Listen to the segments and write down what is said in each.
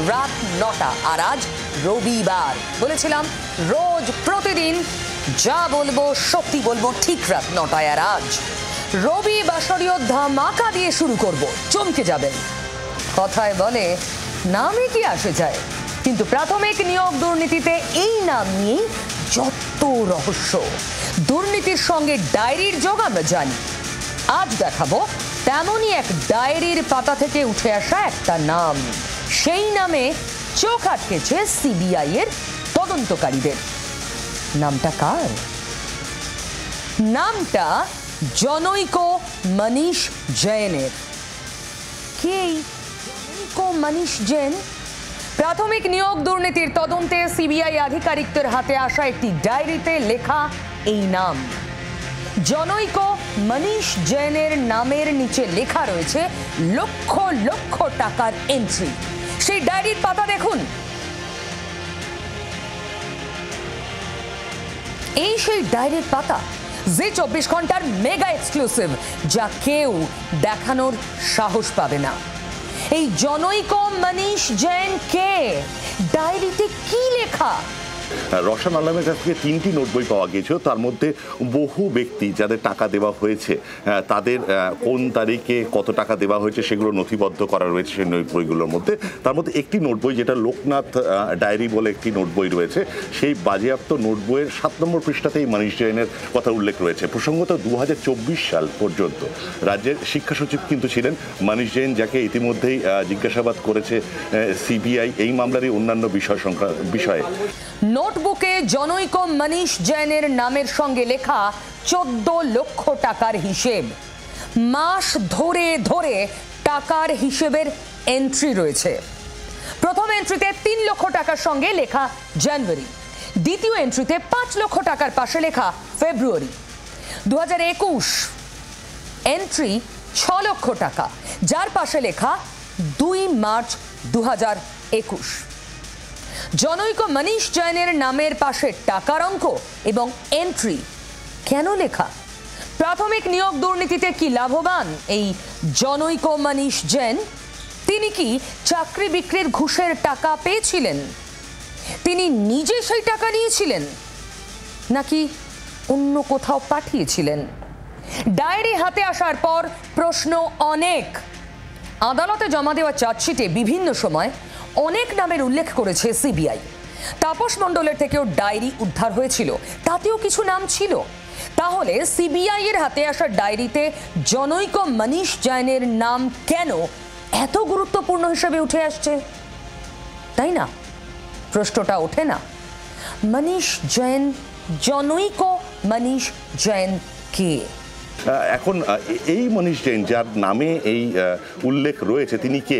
রাত 9টা। আর আজ রবিবার। বলেছিলাম রোজ প্রতিদিন যা বলবো সত্যি বলবো, ঠিক রাত 9টায়। আর আজ রবি বাসরীয় ধামাকা দিয়ে শুরু করব, চমকে যাবেন। কথায় বলে নামে কি আসে যায়, কিন্তু প্রাথমিক নিয়োগ দুর্নীতিতে এই নাম নিয়েই যত রহস্য। দুর্নীতির সঙ্গে ডায়েরির যোগ আমরা জানি, আজ দেখাবো তেমনই এক ডায়েরির পাতা থেকে উঠে আসা একটা নাম। সেই নামে চোখ আটকেছে সিবিআই এর তদন্তকারীদের। নামটা কার? নামটা জনৈক মনীষ জৈনের। কে জনৈক মনীষ জৈন? প্রাথমিক নিয়োগ দুর্নীতির তদন্তে সিবিআই আধিকারিকদের হাতে আসা একটি ডায়েরিতে লেখা এই নাম। জনৈক মনীষ জৈনের নামের নিচে লেখা রয়েছে লক্ষ লক্ষ টাকার এন্ট্রি। সেই ডায়েরির পাতা দেখুন। এই সেই ডায়েরির পাতা, যে 24 ঘন্টার মেগা এক্সক্লুসিভ, যা কেউ দেখানোর সাহস পাবে না। এই জনৈক মনীষ জৈন কে? ডায়েরিতে কি লেখা? রওশন আলমের কাছ থেকে 3টি নোট বই পাওয়া গিয়েছিল। তার মধ্যে বহু ব্যক্তি যাদের টাকা দেওয়া হয়েছে, তাদের কোন তারিখে কত টাকা দেওয়া হয়েছে সেগুলো নথিবদ্ধ করা রয়েছে সেই নোট বইগুলোর মধ্যে। তার মধ্যে একটি নোট বই, যেটা লোকনাথ ডায়েরি বলে একটি নোট বই রয়েছে, সেই বাজেয়াপ্ত নোট বইয়ের 7 নম্বর পৃষ্ঠাতেই মনীষ জৈনের কথা উল্লেখ রয়েছে। প্রসঙ্গত 2024 সাল পর্যন্ত রাজ্যের শিক্ষা সচিব কিন্তু ছিলেন মনীষ জৈন, যাকে ইতিমধ্যেই জিজ্ঞাসাবাদ করেছে সিবিআই এই মামলারই অন্যান্য বিষয়ে। নোটবুকে জনৈক মনীষ জৈনের নামের সঙ্গে লেখা 14 লক্ষ টাকার হিসেব। মাস ধরে ধরে টাকার হিসেবের এন্ট্রি রয়েছে। প্রথম এন্ট্রিতে 3 লক্ষ টাকার সঙ্গে লেখা জানুয়ারি, দ্বিতীয় এন্ট্রিতে 5 লক্ষ টাকার পাশে লেখা ফেব্রুয়ারি। 2021 এন্ট্রি 6 লক্ষ টাকা, যার পাশে লেখা 2 মার্চ 2021। জনৈক মনীষ জৈনের নামের পাশে টাকার অঙ্ক এবং এন্ট্রি কেন লেখা? প্রাথমিক নিয়োগ দুর্নীতিতে কি লাভবান এই জনৈক মনীষ জৈন? তিনি কি চাকরি বিক্রির ঘুষের টাকা পেয়েছিলেন? তিনি নিজে সেই টাকা নিয়েছিলেন নাকি অন্য কোথাও পাঠিয়েছিলেন? ডায়েরি হাতে আসার পর প্রশ্ন অনেক। আদালতে জমা দেওয়া চার্জশিটে বিভিন্ন সময় অনেক নামের উল্লেখ করেছে সিবিআই। তাপস মণ্ডলের থেকেও ডায়েরি উদ্ধার হয়েছিল, তাতেও কিছু নাম ছিল। তাহলে সিবিআই এর হাতে আসা ডায়েরিতে জনৈক মনীষ জৈনের নাম কেন এত গুরুত্বপূর্ণ হিসেবে উঠে আসছে? তাই না? প্রশ্নটা ওঠে না, মনীষ জৈন, জনৈক মনীষ জৈন কে? এখন এই মনীষ জৈন যার নামে এই উল্লেখ রয়েছে, তিনি কে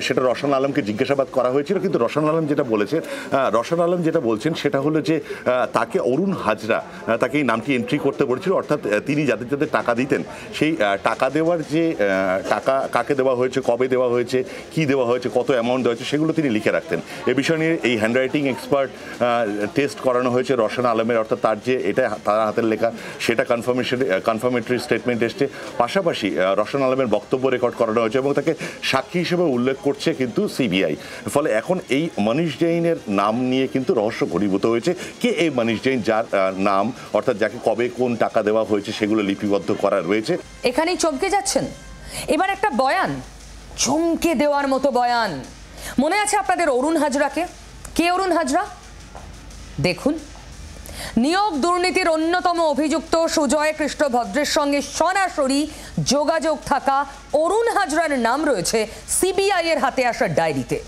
সেটা রওশন আলমকে জিজ্ঞাসাবাদ করা হয়েছিল। কিন্তু রওশন আলম যেটা বলছেন সেটা হলো যে তাকে অরুণ হাজরা তাকে এই নামটি এন্ট্রি করতে বলেছিল। অর্থাৎ তিনি যাদের যাদের টাকা দিতেন, সেই টাকা দেওয়ার যে টাকা কাকে দেওয়া হয়েছে, কবে দেওয়া হয়েছে, কি দেওয়া হয়েছে, কত অ্যামাউন্ট দেওয়া হয়েছে, সেগুলো তিনি লিখে রাখতেন। এ বিষয় নিয়ে এই হ্যান্ডরাইটিং এক্সপার্ট টেস্ট করানো হয়েছে রওশন আলমের, অর্থাৎ তার যে এটা তার হাতের লেখা সেটা কনফার্মেটরি স্টেটমেন্ট এসছে। পাশাপাশি রওশন আলমের বক্তব্য রেকর্ড করানো হয়েছে এবং তাকে সাক্ষী হিসেবে উল্লেখ করছে কিন্তু সিবিআই। ফলে এখন এই মনীষ জৈনের নাম নিয়ে কিন্তু রহস্য ঘনীভূত হয়েছে। কে এই মনীষ জৈন, যার নাম অর্থাৎ যাকে কবে কোন টাকা দেওয়া হয়েছে সেগুলো লিপিবদ্ধ করা রয়েছে? এখানেই চমকে যাচ্ছেন। এবার একটা বয়ান, চমকে দেওয়ার মতো বয়ান। মনে আছে আপনাদের অরুণ হাজরাকে? কে অরুণ হাজরা? দেখুন, নিয়োগ দুর্নীতির অন্যতম অভিযুক্ত সুজয় কৃষ্ণ ভদ্রের সঙ্গে সরাসরি যোগাযোগ থাকা অরুণ হাজরার নাম রয়েছে সিবিআই এর হাতে আসা ডায়েরিতে।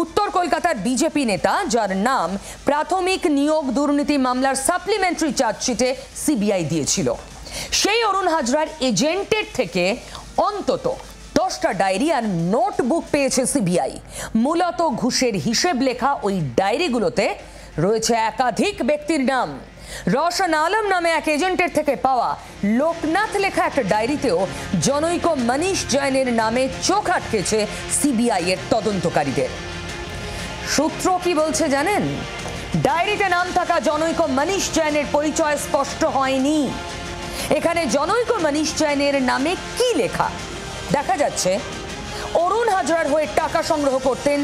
উত্তর কলকাতার বিজেপি নেতা, যার নাম প্রাথমিক নিয়োগ দুর্নীতি মামলার সাপ্লিমেন্টারি চার্জশিটে সিবিআই দিয়েছিল। সেই অরুণ হাজরার এজেন্টের থেকে অন্তত 10টা ডায়েরি আর নোটবুক পেয়েছে সিবিআই। মূলত ঘুষের হিসেব লেখা ওই ডায়েরিগুলোতে রয়েছে একাধিক ব্যক্তির নাম। রওশন আলম নামে এক এজেন্টের থেকে পাওয়া লোকনাথ লেখা একটা ডায়েরিতেও জনৈক মনীষ জৈনের নামে চোখ আটকেছে সিবিআই এর তদন্তকারীদের। সূত্র কি বলছে জানেন? ডায়েরিতে নাম থাকা জনৈক মনীষ জৈনের পরিচয় স্পষ্ট হয়নি। এখানে জনৈক মনীষ জৈনের নামে কি লেখা? দেখা যাচ্ছে অরুণ হাজরার হয়ে টাকা সংগ্রহ করতেন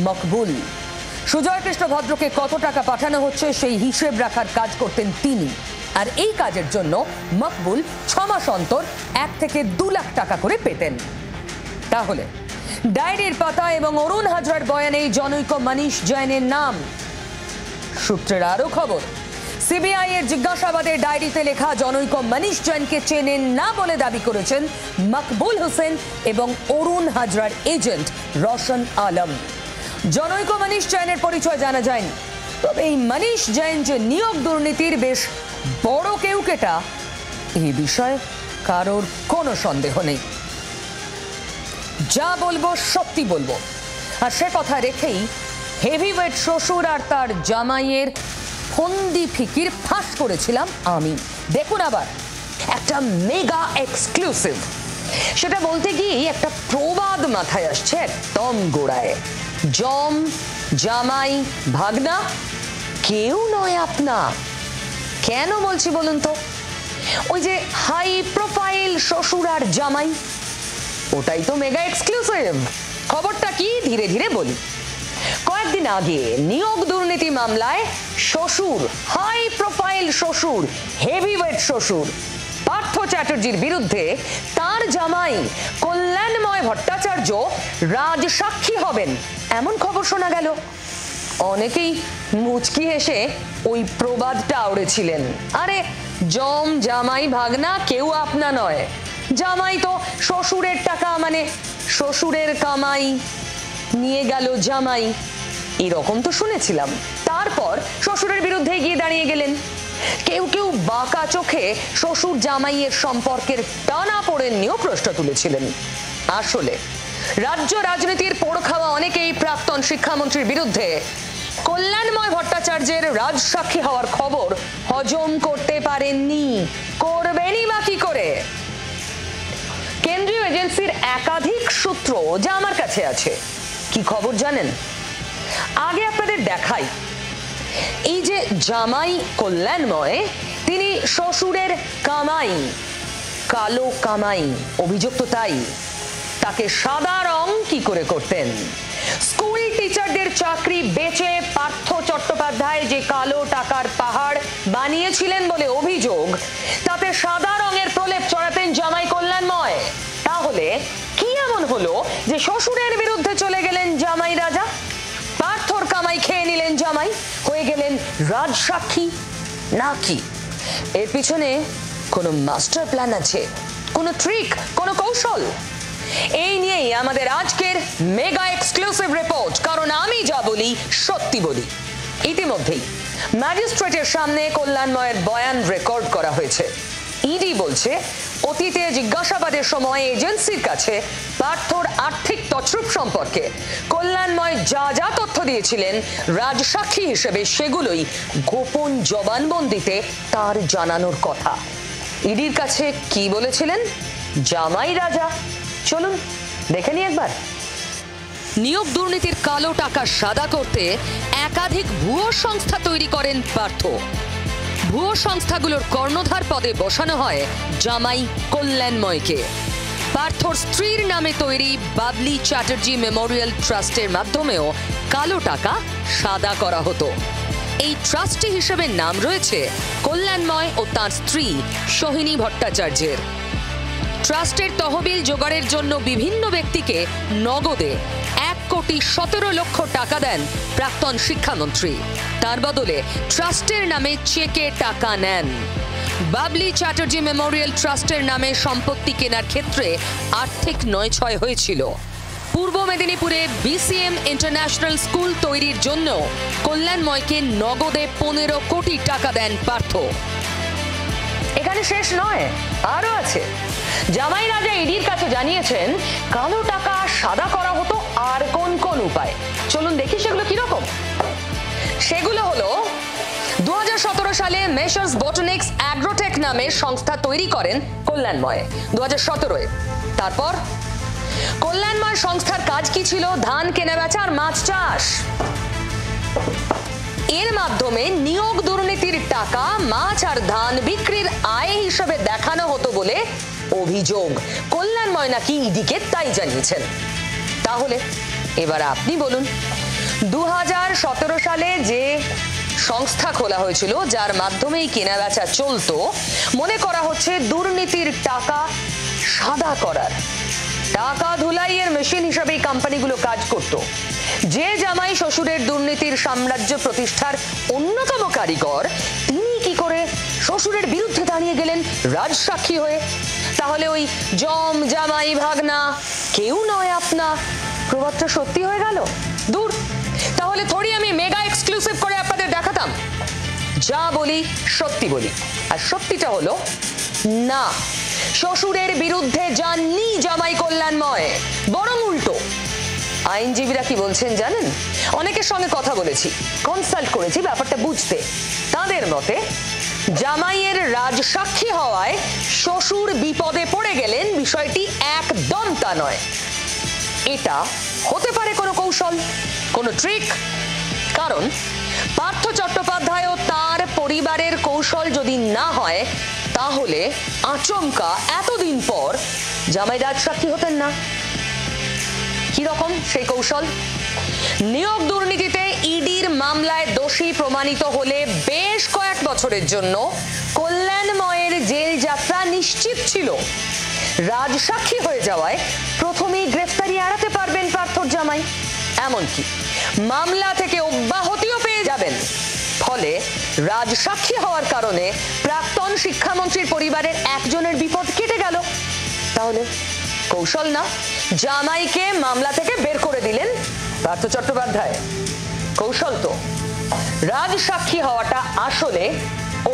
মকবুল। সুজয় কৃষ্ণ ভদ্রকে কত টাকা পাঠানো হচ্ছে সেই হিসেব রাখার কাজ করতেন তিনি। আর এই কাজের জন্য মকবুল 6 মাস অন্তর 1 থেকে 2 লাখ টাকা করে পেতেন। তাহলে ডায়েরির পাতা এবং অরুণ হাজরার বয়ানে জনৈক মনীষ জৈনের নাম। সূত্রের আরো খবর, সিবিআই এর জিজ্ঞাসাবাদে ডায়েরিতে লেখা জনৈক মনীষ জৈনকে চেনেন না বলে দাবি করেছেন মকবুল হোসেন এবং অরুণ হাজরার এজেন্ট রোশন আলম। জনৈক মনীষ জৈনের পরিচয় জানা যায়নি, তবে এই মনীষ জৈন যে নিয়োগ দুর্নীতির বেশ বড় কেউকেটা, এই বিষয়ে কারোর কোনো সন্দেহ নেই। যা বলবো সত্যি বলবো, আর সে কথা রেখেই হেভিওয়েট শ্বশুর আর তার জামাইয়ের ফন্দি ফিকির ফাঁস করেছিলাম আমি। দেখুন আবার একটা মেগা এক্সক্লুসিভ। সেটা বলতে গিয়ে একটা প্রবাদ মাথায় আসছে একদম গোড়ায়। জম, জামাই, ভাগনা কেউ নয় আপনা। কেন বলছি বলুন তো? ওই যে হাই প্রোফাইল শ্বশুর আর জামাই, ওটাই তো মেগা এক্সক্লুসিভ। খবরটা কি ধীরে ধীরে বলি। কয়েকদিন আগে নিয়োগ দুর্নীতি মামলায় শ্বশুর, হাই প্রোফাইল শ্বশুর, হেভিওয়েট শ্বশুর পার্থ চ্যাটার্জির বিরুদ্ধে তার জামাই কল্যাণময় ভট্টাচার্য রাজসাক্ষী হবেন, এমন খবর শোনা গেল। অনেকেই মুচকি হেসে ওই প্রবাদটা আওড়েছিলেন, আরে জম, জামাই, ভাগনা কেউ আপনা নয়। জামাই তো শ্বশুরের টাকা, মানে শ্বশুরের কামাই নিয়ে গেল জামাই, এরকম তো শুনেছিলাম। তারপর শ্বশুরের বিরুদ্ধে গিয়ে দাঁড়িয়ে গেলেন। কেউ কেউ বাঁকা চোখে শ্বশুর জামাইয়ের সম্পর্কের টানাপোড়েন নিয়েও প্রশ্ন তুলেছিলেন। আসলে রাজ্য রাজনীতির পোড় খাওয়া অনেকেই প্রাক্তন শিক্ষামন্ত্রীর বিরুদ্ধে কল্যাণময় ভট্টাচার্যের রাজসাক্ষী হওয়ার খবর হজম করতে পারেননি। করবেনই বা কি করে? কেন্দ্রীয় এজেন্সির একাধিক সূত্র যা আমার কাছে আছে। কি খবর জানেন? আগে আপনাদের দেখাই। এই যে জামাই কল্যাণময়, তিনি শ্বশুরের কামাই, কালো কামাই, অভিযোগ তো তাই। তাকে সাদা রং কি করে করতেন? স্কুল টিচারদের চাকরি বেচে পার্থ চট্টোপাধ্যায় যে কালো টাকার পাহাড় বানিয়েছিলেন বলে অভিযোগ, তাতে সাদা রঙের প্রলেপ চড়াতেন জামাই কল্যাণময়। তাহলে কি এমন হলো যে শ্বশুরের বিরুদ্ধে চলে গেলেন জামাই রাজা, পার্থর কামাই খেয়ে নিলেন জামাই, হয়ে গেলেন রাজসাক্ষী? নাকি এর পিছনে কোনো মাস্টার প্ল্যান আছে, কোনো ট্রিক, কোনো কৌশল? এই নিয়েই আমাদের আজকের মেগা এক্সক্লুসিভ রিপোর্ট, কারণ আমি যা বলি সত্যি বলি। ইতিমধ্যেই ম্যাজিস্ট্রেটের সামনে কল্যাণময়ের বয়ান রেকর্ড করা হয়েছে। ইডি বলছে অতীতে জিজ্ঞাসাবাদের সময় এজেন্সির কাছে পার্থর আর্থিক তছরূপ সম্পর্কে কল্যাণময় যা যা তথ্য দিয়েছিলেন রাজসাক্ষী হিসেবে, সেগুলোই গোপন জবানবন্দিতে তার জানানোর কথা। ইডির কাছে কি বলেছিলেন জামাই রাজা? চলুন দেখে নি একবার। নিয়োগ দুর্নীতির কালো টাকা সাদা করতে একাধিক ভুয়ো সংস্থা তৈরি করেন পার্থ। ভুয়ো সংস্থাগুলোর কর্ণধার পদে বসানো হয় জামাই কল্যাণময়কে। পার্থর স্ত্রীর নামে তৈরি বাবলি চ্যাটার্জি মেমোরিয়াল ট্রাস্টের মাধ্যমেও কালো টাকা সাদা করা হতো। এই ট্রাস্টি হিসেবে নাম রয়েছে কল্যাণময় ও তাঁর স্ত্রী সোহিনী ভট্টাচার্যের। ট্রাস্টের তহবিল জোগাড়ের জন্য বিভিন্ন ব্যক্তিকে নগদে 1,17,00,000 টাকা দেন প্রাক্তন শিক্ষামন্ত্রী। তার বদলে ট্রাস্টের নামে চেকে টাকা নেন। বাবলি চ্যাটার্জি মেমোরিয়াল ট্রাস্টের নামে সম্পত্তি কেনার ক্ষেত্রে আর্থিক নয়ছয় হয়েছিল। পূর্ব মেদিনীপুরে বিসিএম ইন্টারন্যাশনাল স্কুল তৈরির জন্য কল্যাণময়কে নগদে 15 কোটি টাকা দেন পার্থ। এখানে শেষ নয়, আরো আছে। জামাই রাজা ইডির কাছে জানিয়েছেন কালো টাকা সাদা করা হতো আর কোন কোন উপায়। চলুন দেখি সেগুলো কিরকম। সেগুলো হলো 2017 সালে মেসার্স বটানিক্স অ্যাগ্রোটেক নামে সংস্থা তৈরি করেন কল্যাণময় 2017-এ। তারপর কল্যাণময় সংস্থার কাজ কি ছিল? ধান কেনা বেচা আর মাছ চাষ। এর মাধ্যমে নিয়োগ দুর্নীতির টাকা মাছ আর ধান বিক্রির আয় হিসেবে দেখানো হতো বলে অভিযোগ। কল্যাণময় নাকি ইডিকে তাই জানিয়েছেন। তাহলে এবার আপনি বলুন, 2017 সালে যে সংস্থা খোলা হয়েছিল যার মাধ্যমেই কেনাবেচা চলতো, মনে করা হচ্ছে দুর্নীতির টাকা সাদা করার, টাকা ধুলাইয়ের মেশিন হিসেবে এই কোম্পানিগুলো কাজ করত। যে জামাই শ্বশুরের দুর্নীতির সাম্রাজ্য প্রতিষ্ঠার অন্যতম কারিগর, তিনি কি করে শ্বশুরের বিরুদ্ধে দাঁড়িয়ে গেলেন রাজসাক্ষী হয়ে? তাহলে ওই জম জামাই ভাগনা কেউ নয় আপনা প্রবাদটা সত্যি হয়ে গেল? দূর, তাহলে থোড়ি আমি মেগা এক্সক্লুসিভ করে আপনাদের দেখাতাম। যা বলি সত্যি বলি, আর সত্যিটা হলো না, শ্বশুরের বিরুদ্ধে যাননি জামাই কল্যাণময়, বরং উল্টো। আইনজীবীরা কি বলছেন জানেন? অনেকের সঙ্গে কথা বলেছি, কনসাল্ট করেছি ব্যাপারটা বুঝতে। তাদের মতে জামাইয়ের রাজসাক্ষী হওয়ায় শ্বশুর বিপদে পড়ে গেলেন, বিষয়টি একদম তা নয়। এটা হতে পারে কোনো কৌশল, কোনো ট্রিক। কারণ পার্থ চট্টোপাধ্যায় ও তার পরিবারের কৌশল যদি না হয়, তাহলে আচমকা এতদিন পর জামাই রাজসাক্ষী হতেন না। কি রকম সেই কৌশল? নিয়োগ দুর্নীতিতে ইডির মামলায় দোষী প্রমাণিত হলে বেশ কয়েক বছরের জন্য কল্যাণময়ের জেল যাত্রা নিশ্চিত ছিল। রাজসাক্ষী হয়ে যাওয়ায় প্রথমেই গ্রেফতারি এড়াতে পারবেন পার্থর জামাই, এমনকি মামলা থেকে অব্যাহতিও পেয়ে যাবেন। ফলে রাজসাক্ষী হওয়ার কারণে প্রাক্তন শিক্ষামন্ত্রীর পরিবারের একজনের বিপদ কেটে গেল। তাহলে কৌশল না? জামাইকে মামলা থেকে বের করে দিলেন পার্থ চট্টোপাধ্যায়। কৌশল তো। রাজসাক্ষী হওয়াটা আসলে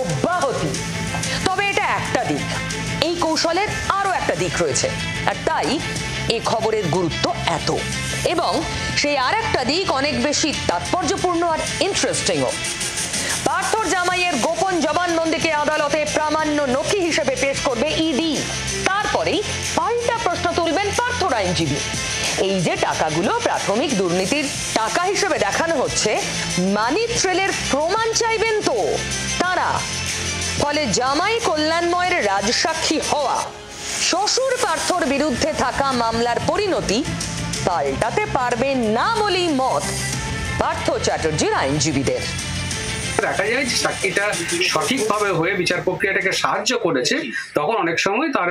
অব্যাহতি। তবে এটা একটা দিক, এই কৌশলের আরো একটা দিক রয়েছে, আর তাই এই খবরের গুরুত্ব এত। এবং সেই আর একটা দিক অনেক বেশি তাৎপর্যপূর্ণ আর ইন্টারেস্টিংও। পার্থর জামাইয়ের গোপন জবানবন্দিকে আদালতে প্রামাণ্য নথি হিসেবে পেশ করবে ইডি। তারপরেই পাল্টা প্রশ্ন তুলবেন পার্থর আইনজীবী। এই যে টাকাগুলো প্রাথমিক দুর্নীতির টাকা হিসেবে দেখানো হচ্ছে, মানি ট্রেলের প্রমাণ চাইবেন তো তারা। ফলে জামাই কল্যাণময়ের রাজসাক্ষী হওয়া শ্বশুর পার্থর বিরুদ্ধে থাকা মামলার পরিণতি পাল্টাতে পারবে না বলেই মত পার্থ চ্যাটার্জির আইনজীবীদের। দেখা যায় যে সাক্ষীটা সঠিকভাবে হয়ে বিচার প্রক্রিয়াটাকে সাহায্য করেছে, তখন অনেক সময় তার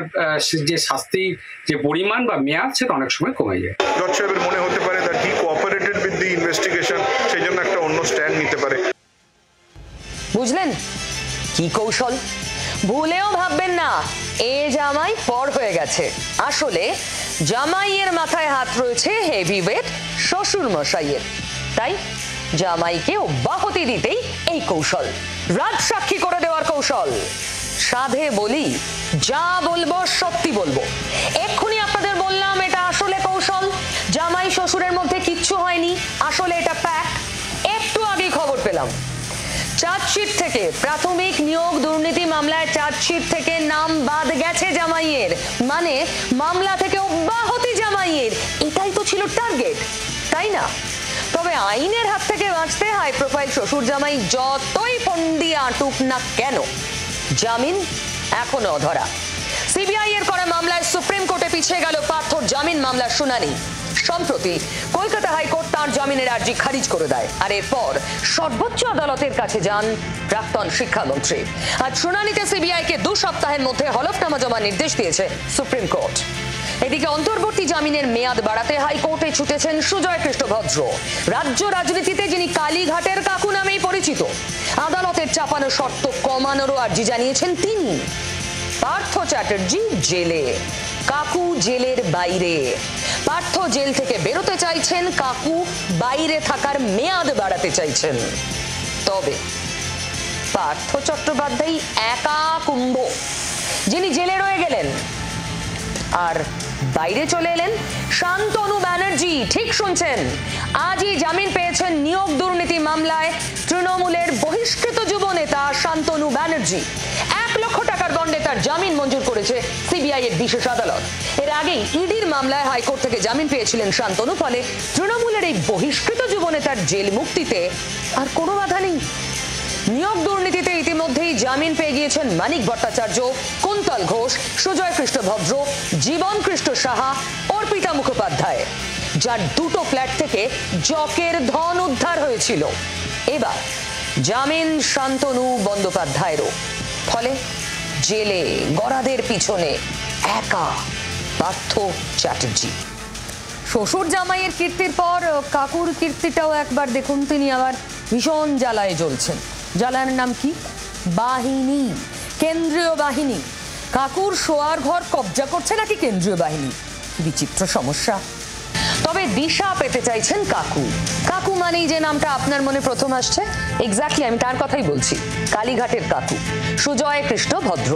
যে শাস্তির যে পরিমাণ বা মেয়াদ সেটা অনেক সময় কমে যায়। জজ সাহেবের মনে হতে পারে that he cooperated with the investigation, সেই জন্য একটা অন্য স্ট্যান্ড নিতে পারে। বুঝলেন কি কৌশল? ভুলেও ভাববেন না এ জামাই পর হয়ে গেছে। আসলে জামাইয়ের মাথায় হাত রয়েছে হেভিওয়েট শ্বশুর মশাইয়ের। তাই জামাইকে অব্যাহতি দিতেই এই কৌশল, রাজসাক্ষী করে দেওয়ার কৌশল। সাধে বলি, যা বলবো সত্যি বলবো। এক্ষুনি আপনাদের বললাম এটা আসলে কৌশল, জামাই শ্বশুরের মধ্যে কিচ্ছু হয়নি, আসলে এটা ফ্যাক্ট। একটু আগে খবর পেলাম চার্জশিট থেকে, প্রাথমিক নিয়োগ দুর্নীতি মামলায় চার্জশিট থেকে নাম বাদ গেছে জামাইয়ের, মানে মামলা থেকে অব্যাহতি জামাইয়ের। এটাই তো ছিল টার্গেট, তাই না? তবে আইনের হাত থেকে বাঁচতে হাই প্রোফাইল শ্বশুর জামাই যতই ফন্দি আটুক না কেন, জামিন এখনো অধরা। সিবিআই এর করা মামলায় সুপ্রিম কোর্টে পিছিয়ে গেল পার্থর জামিন মামলার শুনানি। সম্প্রতি কলকাতা হাইকোর্ট তার জামিনের আর্জি খারিজ করে দেয়, আর এরপর সর্বোচ্চ আদালতের কাছে যান প্রাক্তন শিক্ষামন্ত্রী। আজ শুনানিতে সিবিআই কে 2 সপ্তাহের মধ্যে হলফনামা জমার নির্দেশ দিয়েছে সুপ্রিম কোর্ট। এদিকে অন্তর্বর্তী জামিনের মেয়াদ বাড়াতে হাইকোর্টে ছুটেছেন সুজয় কৃষ্ণ ভদ্র। রাজ্য রাজনীতিতে যিনি কালীঘাটের কাকু নামেই পরিচিত, আদালতের চাপানো শর্ত কমানোরও আর্জি জানিয়েছেন তিনি। পার্থ চ্যাটার্জি জেলে, কাকু জেলের বাইরে। পার্থ জেল থেকে বেরোতে চাইছেন, কাকু বাইরে থাকার মেয়াদ বাড়াতে চাইছেন। তবে পার্থ চট্টোপাধ্যায় একা কুম্ভ, যিনি জেলে রয়ে গেলেন আর বাইরে চলে এলেন শান্তনু ব্যানার্জি। ঠিক শুনছেন, আজই জামিন পেয়েছেন নিয়োগ দুর্নীতি মামলায় তৃণমূলের বহিষ্কৃত যুব নেতা শান্তনু ব্যানার্জি। 1 লক্ষ টাকার বন্ডে তার জামিন মঞ্জুর করেছে সিবিআই এর বিশেষ আদালত। এর আগেই ইডির মামলায় হাইকোর্ট থেকে জামিন পেয়েছিলেন শান্তনু। ফলে তৃণমূলের এই বহিষ্কৃত যুব নেতার জেল মুক্তিতে আর কোনো বাধা নেই। নিয়োগ দুর্নীতিতে ইতিমধ্যেই জামিন পেয়ে গিয়েছেন মানিক ভট্টাচার্য, কুন্তল ঘোষ, সুজয় কৃষ্ণ ভদ্র, জীবন কৃষ্ণ সাহা, অর্পিতা মুখোপাধ্যায়। যার দুটো ফ্ল্যাট থেকে জকের ধন উদ্ধার হয়েছিল। এবার জামিন শান্তনু বন্দ্যোপাধ্যায়েরও। ফলে জেলে গরাদের পিছনে একা পার্থ চ্যাটার্জি। শ্বশুর জামাইয়ের কীর্তির পর কাকুর কীর্তিটাও একবার দেখুন। তিনি আবার ভীষণ জ্বালায় জ্বলছেন। জ্বালার নাম কি? বাহিনী, কেন্দ্রীয় বাহিনী। কাকুর শোয়ার ঘর কবজা করছে নাকি কেন্দ্রীয় বাহিনী? বিচিত্র সমস্যা। তবে দিশা পেতে চাইছেন কাকু। কাকু মানেই যে নামটা আপনার মনে প্রথম আসছে, এক্স্যাক্টলি আমি তার কথাই বলছি। কালীঘাটের কাকু সুজয় কৃষ্ণ ভদ্র।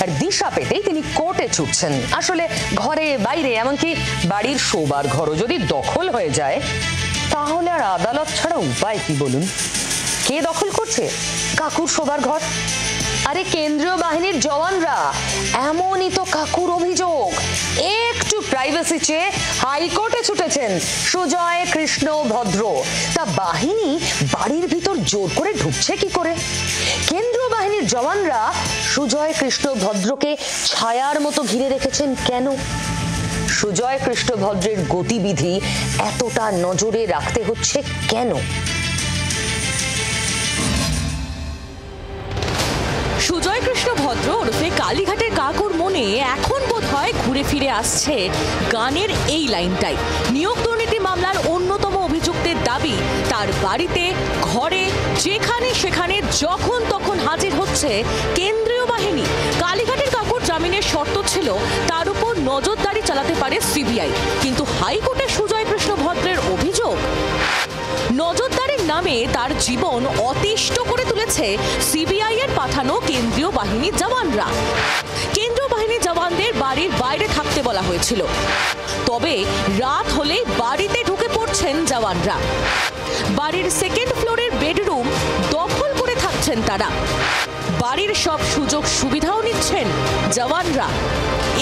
আর দিশা পেতেই তিনি কোর্টে ছুটছেন। আসলে ঘরে বাইরে এমনকি বাড়ির শোবার ঘরও যদি দখল হয়ে যায়, তাহলে আর আদালত ছাড়া উপায় কি বলুন? কে দখল করছে কাকুর শোবার ঘর? আরে কেন্দ্রীয় বাহিনীর জওয়ানরা। এমনই তো কাকুর অভিযোগ। একটু প্রাইভেসি চেয়ে হাইকোর্টে ছুটেছেন সুজয় কৃষ্ণ ভদ্র। তা বাহিনী বাড়ির ভিতর জোর করে ঢুকছে কি করে? কেন্দ্রীয় বাহিনীর জওয়ানরা সুজয় কৃষ্ণ ভদ্রকে ছায়ার মতো ঘিরে রেখেছেন কেন? সুজয় কৃষ্ণ ভদ্রের গতিবিধি এতটা নজরে রাখতে হচ্ছে কেন? সুজয় কৃষ্ণ ভদ্র ওরফে কালীঘাটের কাকুর মনে এখন বোধহয় ঘুরে ফিরে আসছে গানের এই লাইনটাই। নিয়োগ দুর্নীতি মামলার অন্যতম অভিযুক্তের দাবি, তার বাড়িতে ঘরে যেখানে সেখানে যখন তখন হাজির হচ্ছে কেন্দ্রীয় বাহিনী। কালীঘাটের কাকুর জামিনের শর্ত ছিল তার উপর নজরদারি চালাতে পারে সিবিআই, কিন্তু হাইকোর্টে সুজয় কৃষ্ণ ভদ্রের অভিযোগ নজরদারির নামে তার জীবন অতিষ্ঠ করে তুলেছে সিবিআই এর পাঠানো কেন্দ্রীয় বাহিনীর জওয়ানরা। কেন্দ্রীয় বাহিনীর জওয়ানদের বাড়ির বাইরে থাকতে বলা হয়েছিল, তবে রাত হলে বাড়িতে ঢুকে পড়ছেন জওয়ানরা। বাড়ির সেকেন্ড ফ্লোরের বেডরুম দখল করে থাকছেন তারা। বাড়ির সব সুযোগ সুবিধাও নিচ্ছেন জওয়ানরা।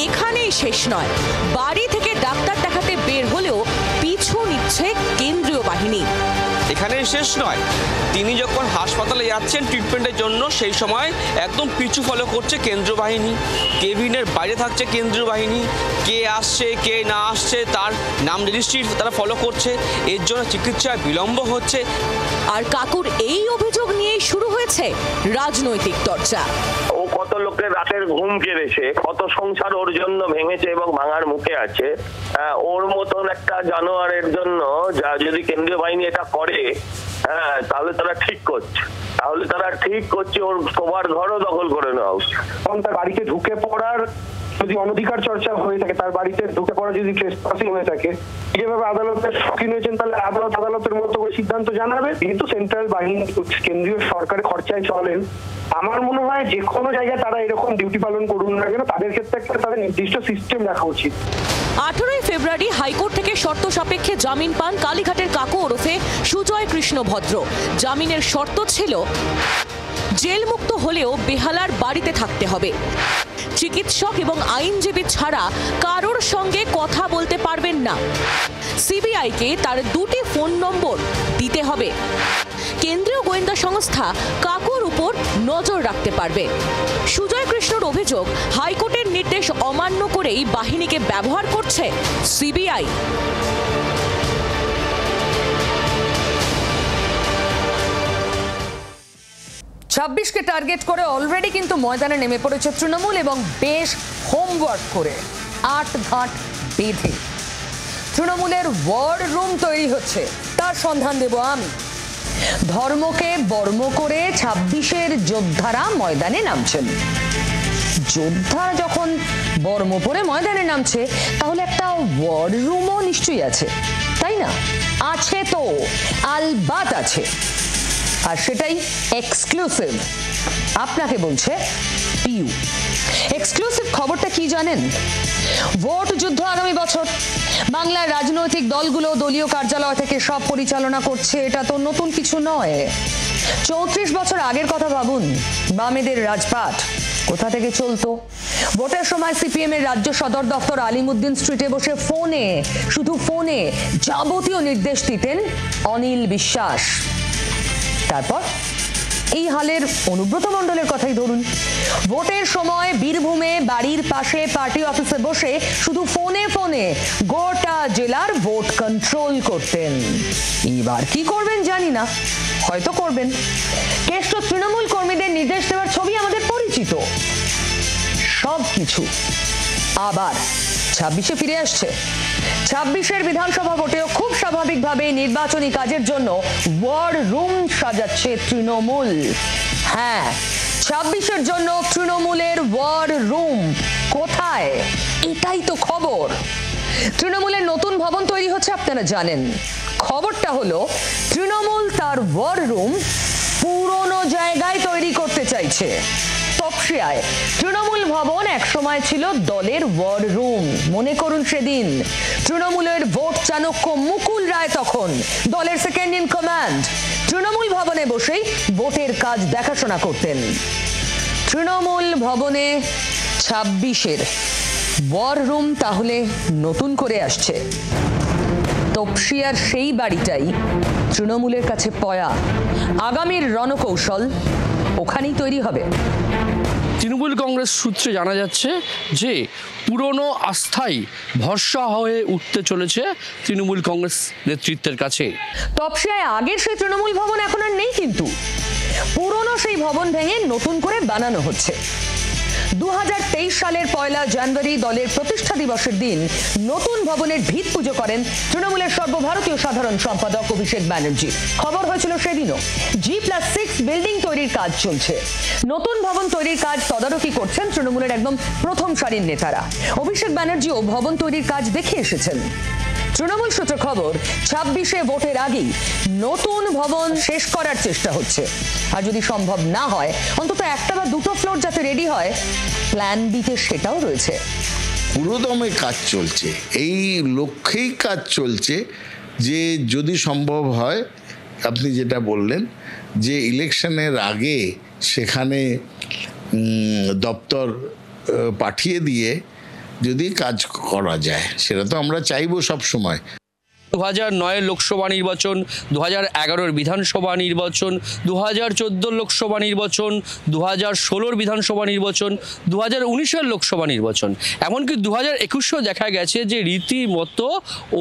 এখানেই শেষ নয়, বাড়ি থেকে ডাক্তার দেখাতে বের হলেও পিছু নিচ্ছে কেন্দ্রীয় বাহিনী। এখানেই শেষ নয়, তিনি যখন হাসপাতালে যাচ্ছেন ট্রিটমেন্টের জন্য, সেই সময় একদম পিছু ফলো করছে কেন্দ্রীয় বাহিনী। কেবিনের বাইরে থাকছে কেন্দ্রীয় বাহিনী। কে আসছে কে না আসছে তার নাম রেজিস্ট্রি তারা ফলো করছে। এর জন্য চিকিৎসায় বিলম্ব হচ্ছে। আর কাকুর এই অভিযোগ নিয়েই শুরু হয়েছে রাজনৈতিক চর্চা। ও কত লোকের রাতের ঘুম কেড়েছে, কত সংসার ওর জন্য ভেঙেছে এবং ভাঙার মুখে আছে। ওর মতন একটা জানোয়ারের জন্য যা যদি কেন্দ্রীয় বাহিনী এটা করে, তাহলে তারা ঠিক করছে ওর সবার ঘরও দখল করে নেওয়া উচিত। কারণ তার বাড়িতে ঢুকে পড়ার যদি অনধিকার চর্চা হয়ে থাকে, তার বাড়িতে ঢুকে পড়া যদি ট্রেসপাসিং হয়ে থাকে, যেভাবে আদালতের সম্মুখীন হয়েছেন, তাহলে আদালতের মতো করে সিদ্ধান্ত জানাবে। যেহেতু সেন্ট্রাল বাহিনী কেন্দ্রীয় সরকারের খরচায় চলেন, আমার মনে হয় যে কোনো জায়গায় তারা এরকম ডিউটি পালন করুন না কেন, তাদের ক্ষেত্রে একটা তাদের নির্দিষ্ট সিস্টেম রাখা উচিত। 18 ফেব্রুয়ারি হাইকোর্ট থেকে শর্ত সাপেক্ষে জামিন পান কালীঘাটের কাকু ওরফে সুজয় কৃষ্ণ ভদ্র। জামিনের শর্ত ছিল জেলমুক্ত হলেও বেহালার বাড়িতে থাকতে হবে। চিকিৎসক এবং আইনজীবী ছাড়া কারোর সঙ্গে কথা বলতে পারবেন না। সিবিআইকে তার 2টি ফোন নম্বর দিতে হবে। কেন্দ্রীয় গোয়েন্দা সংস্থা কাকুর উপর নজর রাখতে পারবে। সুজয় কৃষ্ণর অভিযোগ, হাইকোর্টের নির্দেশ অমান্য করেই বাহিনীকে ব্যবহার করছে সিবিআই। 26কে টার্গেট করে অলরেডি কিন্তু ময়দানে নেমে পড়েছে তৃণমূল, এবং বেশ হোমওয়ার্ক করে 8 ঘাট বেঁধে তৃণমূলের ওয়ার রুম তৈরি হচ্ছে। তার সন্ধান দেব আমি। ধর্মকে বর্ম করে 26-এর যোদ্ধারা ময়দানে নামছেন। যোদ্ধা যখন বর্ম পরে ময়দানে নামছে, তাহলে একটা ওয়ার রুমও নিশ্চয়ই আছে, তাই না? আছে তো, আলবাত আছে। আর সেটাই এক্সক্লুসিভ। আপনাকে বলছে পিউ। এক্সক্লুসিভ খবরটা কি জানেন? ভোট যুদ্ধ আগামী বছর। বাংলার রাজনৈতিক দলগুলো দলীয় কার্যালয় থেকে সব পরিচালনা করছে, এটা তো নতুন কিছু নয়। 34 বছর আগের কথা ভাবুন। বামেদের রাজপাট কোথা থেকে চলতো? ভোটের সময় সিপিএম এর রাজ্য সদর দপ্তর আলিমুদ্দিন স্ট্রিটে বসে ফোনে, শুধু ফোনে যাবতীয় নির্দেশ দিতেন অনিল বিশ্বাস। তারপর এই হালের অনুব্রত মণ্ডলের কথাই ধরুন। ভোটের সময় বীরভূমে বাড়ির পাশে পার্টি অফিসে বসে শুধু ফোনে ফোনে গোটা জেলার ভোট কন্ট্রোল করতেন। এবার কি করবেন জানি না, হয়তো করবেন। কেষ্ট তৃণমূল কর্মীদের নির্দেশ দেওয়ার ছবি আমাদের পরিচিত। সবকিছু আবার 26-এ ফিরে আসছে। 26-এর বিধানসভা ভোটেও খুব স্বাভাবিকভাবে নির্বাচনী কাজের জন্য ওয়ার রুম সাজাচ্ছে তৃণমূল। হ্যাঁ, 26-এর জন্য তৃণমূলের ওয়ার রুম কোথায়, এটাই তো খবর। তৃণমূলের নতুন ভবন তৈরি হচ্ছে, আপনারা জানেন। খবরটা হলো তৃণমূল তার ওয়ার রুম পুরনো জায়গায় তৈরি করতে চাইছে। তপসিয়ায় তৃণমূল ভবন একসময় ছিল দলের ওয়ার রুম। মনে করুন সেদিন তৃণমূলের ভোট চাণক্য মুকুল রায় তখন দলের সেকেন্ড ইন কমান্ড। তৃণমূল ভবনে বসেই ভোটের কাজ দেখাশোনা করতেন। তৃণমূল ভবনে 26-এর ওয়ার রুম তাহলে নতুন করে আসছে। তপসিয়ার সেই বাড়িটাই তৃণমূলের কাছে পয়া। আগামীর রণকৌশল ওখানেই তৈরি হবে। তৃণমূল কংগ্রেস সূত্রে জানা যাচ্ছে যে পুরনো আস্থাই ভরসা হয়ে উঠতে চলেছে তৃণমূল কংগ্রেস নেতৃত্বের কাছে। তপসিয়ায় আগের সেই তৃণমূল ভবন এখন আর নেই, কিন্তু পুরনো সেই ভবন ভেঙে নতুন করে বানানো হচ্ছে। 2023 সালের 1 জানুয়ারি দলের প্রতিষ্ঠা দিবসের দিন নতুন ভবনের ভিত পুজো করেন তৃণমূলের সর্বভারতীয় সাধারণ সম্পাদক অভিষেক ব্যানার্জি। খবর হয়েছিল সেদিনও। G+6 বিল্ডিং তৈরির কাজ চলছে। নতুন ভবন তৈরির কাজ তদারকি করছেন তৃণমূলের একদম প্রথম সারির নেতারা। অভিষেক ব্যানার্জিও ভবন তৈরির কাজ দেখে এসেছেন। তৃণমূল সূত্রে খবর, 26-এ ভোটের আগেই নতুন ভবন শেষ করার চেষ্টা হচ্ছে। আর যদি সম্ভব না হয়, অন্তত একটা বা দুটো ফ্লোর যাতে রেডি হয়, প্ল্যান বিতে সেটাও রয়েছে। পুরোদমে কাজ চলছে, এই লক্ষ্যেই কাজ চলছে যে যদি সম্ভব হয়, আপনি যেটা বললেন যে ইলেকশনের আগে সেখানে দপ্তর পাঠিয়ে দিয়ে যদি কাজ করা যায়, সেটা তো আমরা চাইবো সব সময়। 2009 লোকসভা নির্বাচন, 2011 বিধানসভা নির্বাচন, 2014 লোকসভা নির্বাচন, 2016 বিধানসভা নির্বাচন, 2019 লোকসভা নির্বাচন, এমনকি 2021 দেখা গেছে যে রীতিমতো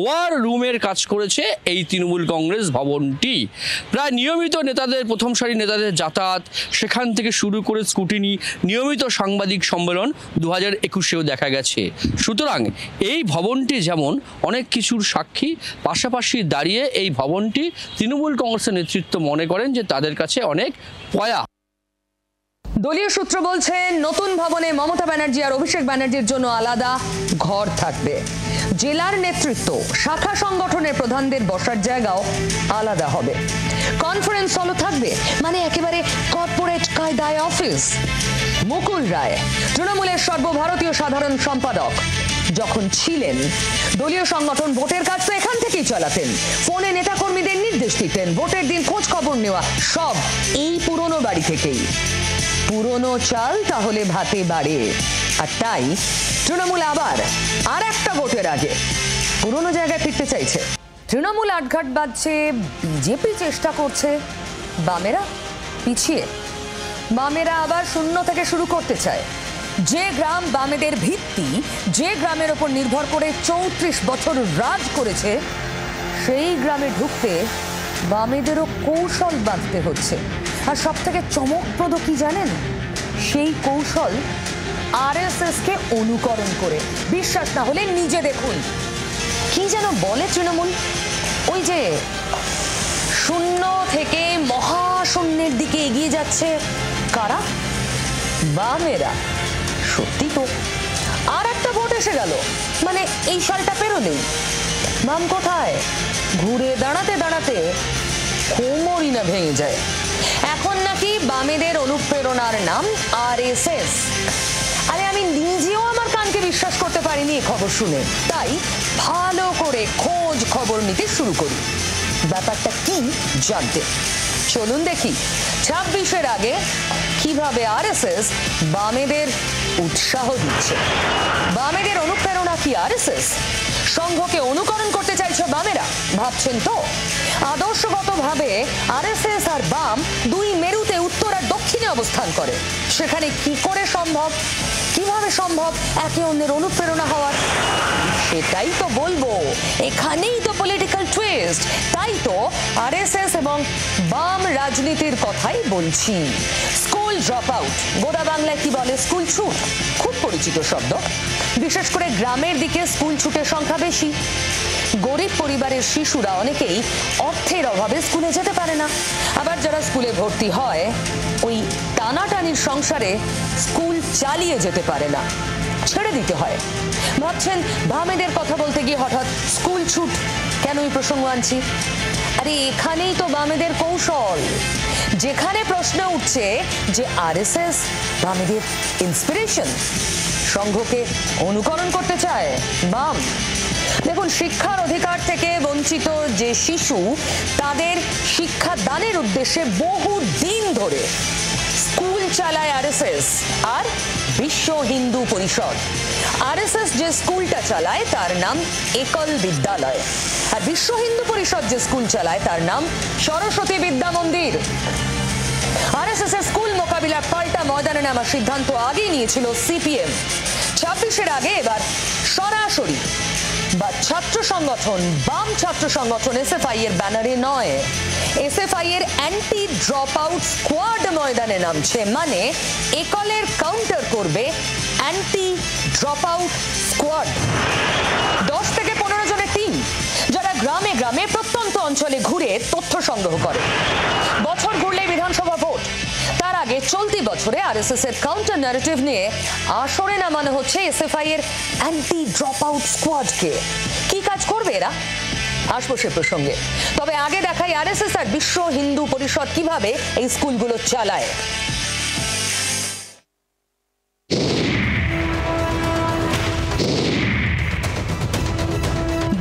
ওয়ার রুমের কাজ করেছে এই তৃণমূল কংগ্রেস ভবনটি। প্রায় নিয়মিত নেতাদের, প্রথম সারির নেতাদের যাতায়াত, সেখান থেকে শুরু করে স্কুটিনি, নিয়মিত সাংবাদিক সম্মেলন 2021 দেখা গেছে। সুতরাং এই ভবনটি যেমন অনেক কিছুর সাক্ষী, পাশাপাশি দাঁড়িয়ে এই ভবনটি তৃণমূল কংগ্রেসের নেতৃত্ব মনে করেন যে তাদের কাছে অনেক পয়া। দলীয় সূত্র বলছে নতুন ভবনে মমতা ব্যানার্জি আর অভিষেক ব্যানার্জির জন্য আলাদা ঘর থাকবে। জেলার নেতৃত্ব, শাখা সংগঠনের প্রধানদের বসার জায়গাও আলাদা হবে। কনফারেন্স হলও থাকবে, মানে একেবারে কর্পোরেট কায়দায় অফিস। মুকুল রায় তৃণমূলের সর্বভারতীয় সাধারণ সম্পাদক যখন ছিলেন, দলীয় সংগঠন ভোটের কাজ তো এখান থেকেই চালাতেন। ফোনে নেতাকর্মীদের নির্দেশ দিতেন, ভোটের দিন খোঁজ খবর নেওয়া, সব এই পুরনো বাড়ি থেকেই। পুরনো চাল তাহলে ভাতে বাড়ে। আর তাই তৃণমূল আবার আর একটা ভোটের আগে পুরনো জায়গায় ফিরতে চাইছে। তৃণমূল আটঘাট বাজছে, বিজেপি চেষ্টা করছে, বামেরা পিছিয়ে। বামেরা আবার শূন্য থেকে শুরু করতে চায়। যে গ্রাম বামেদের ভিত্তি, যে গ্রামের ওপর নির্ভর করে 34 বছর রাজ করেছে, সেই গ্রামে ঢুকতে বামেদেরও কৌশল বাঁধতে হচ্ছে। আর সব থেকে চমকপ্রদ কি জানেন? সেই কৌশল RSS কে অনুকরণ করে। বিশ্বাস না হলে নিজে দেখুন। কি যেন বলে তৃণমূল, ওই যে শূন্য থেকে মহাশূন্যের দিকে এগিয়ে যাচ্ছে কারা? বামেরা। সত্যি তো, আর একটা ভোট এসে গেল, মানে এই সালটা পেরোলেই বাম কোথায়? ঘুরে দাঁড়াতে দাঁড়াতে কোমরই না ভেঙে যায়। এখন নাকি বামেদের অনুপ্রেরণার নাম RSS। আরে আমি নিজেও আমার কানকে বিশ্বাস করতে পারিনি এই খবর শুনে। তাই ভালো করে খোঁজ খবর নিতে শুরু করি, ব্যাপারটা কি জানতে। চলুন দেখি 26-এর আগে কিভাবে RSS বামেদের উৎসাহ দিচ্ছে। বামেদের অনুপ্রেরণা কি RSS? সংঘকে অনুকরণ করতে চাইছে বামেরা, ভাবছেন তো? আদর্শগতভাবে আরএসএস আর বাম দুই মেরুতে উত্তর আর দক্ষিণে অবস্থান করে। সেখানে কি করে সম্ভব, কিভাবে সম্ভব একে অন্যের অনুপ্রেরণা হওয়ার? সেটাই তো বলবো, এখানেই তো পলিটিক্যাল টুইস্ট। তাই তো আরএসএস এবং বাম রাজনীতির কথাই বলছি। স্কুল ড্রপ আউট, গোদা বাংলায় কি বলে স্কুল ছুট, খুব পরিচিত শব্দ। বিশেষ করে গ্রামের দিকে স্কুল ছুটের সংখ্যা বেশি। গরিব পরিবারের শিশুরা অনেকেই অর্থের অভাবে স্কুলে যেতে পারে না। আবার যারা স্কুলে ভর্তি হয় ওই টানাটানির সংসারে স্কুল চালিয়ে যেতে পারে না, ছেড়ে দিতে হয়। ভাবছেন বামেদের কথা বলতে গিয়ে হঠাৎ স্কুল ছুট কেন এই প্রসঙ্গ আনছি? আরে এখানেই তো বামেদের কৌশল। যেখানে প্রশ্ন উঠছে যে আরএসএস বামেদের ইন্সপিরেশন, সংঘকে অনুকরণ করতে চায় বাম। দেখুন, শিক্ষার অধিকার থেকে বঞ্চিত যে শিশু, তাদের শিক্ষা দানের উদ্দেশ্যে বহু দিন ধরে স্কুল চালায় আরএসএস আর বিশ্ব হিন্দু পরিষদ। আরএসএস যে স্কুলটা চালায় তার নাম একল বিদ্যালয়, আর বিশ্ব হিন্দু পরিষদ যে স্কুল চালায় তার নাম সরস্বতী বিদ্যা মন্দির। আরএসএস এর স্কুল মোকাবিলার পাল্টা ময়দানে নামার সিদ্ধান্ত আগেই নিয়েছিল সিপিএম। 26-এর আগে এবার সরাসরি বা ছাত্র সংগঠন, বাম ছাত্র সংগঠন এসএফআই এর ব্যানারে নয়, এসএফআই এর অ্যান্টি ড্রপ আউট স্কোয়াড ময়দানে নামছে। মানে একলের কাউন্টার করবে অ্যান্টি ড্রপ আউট স্কোয়াড। 10 থেকে 15 জনের টিম, যারা গ্রামে গ্রামে প্রত্যন্ত অঞ্চলে ঘুরে তথ্য সংগ্রহ করে। বছর ঘুরলে বিধানসভা ভোট, তার আগে চলতি বছরে আরএসএস এর কাউন্টার ন্যারেটিভ নিয়ে আসরে নামানো হচ্ছে এসএফআই এর অ্যান্টি ড্রপ আউট স্কোয়াডকে। কি কাজ করবে এরা, আসবো সে প্রসঙ্গে। তবে আগে দেখাই আরএসএস আর বিশ্ব হিন্দু পরিষদ কিভাবে এই স্কুলগুলো চালায়।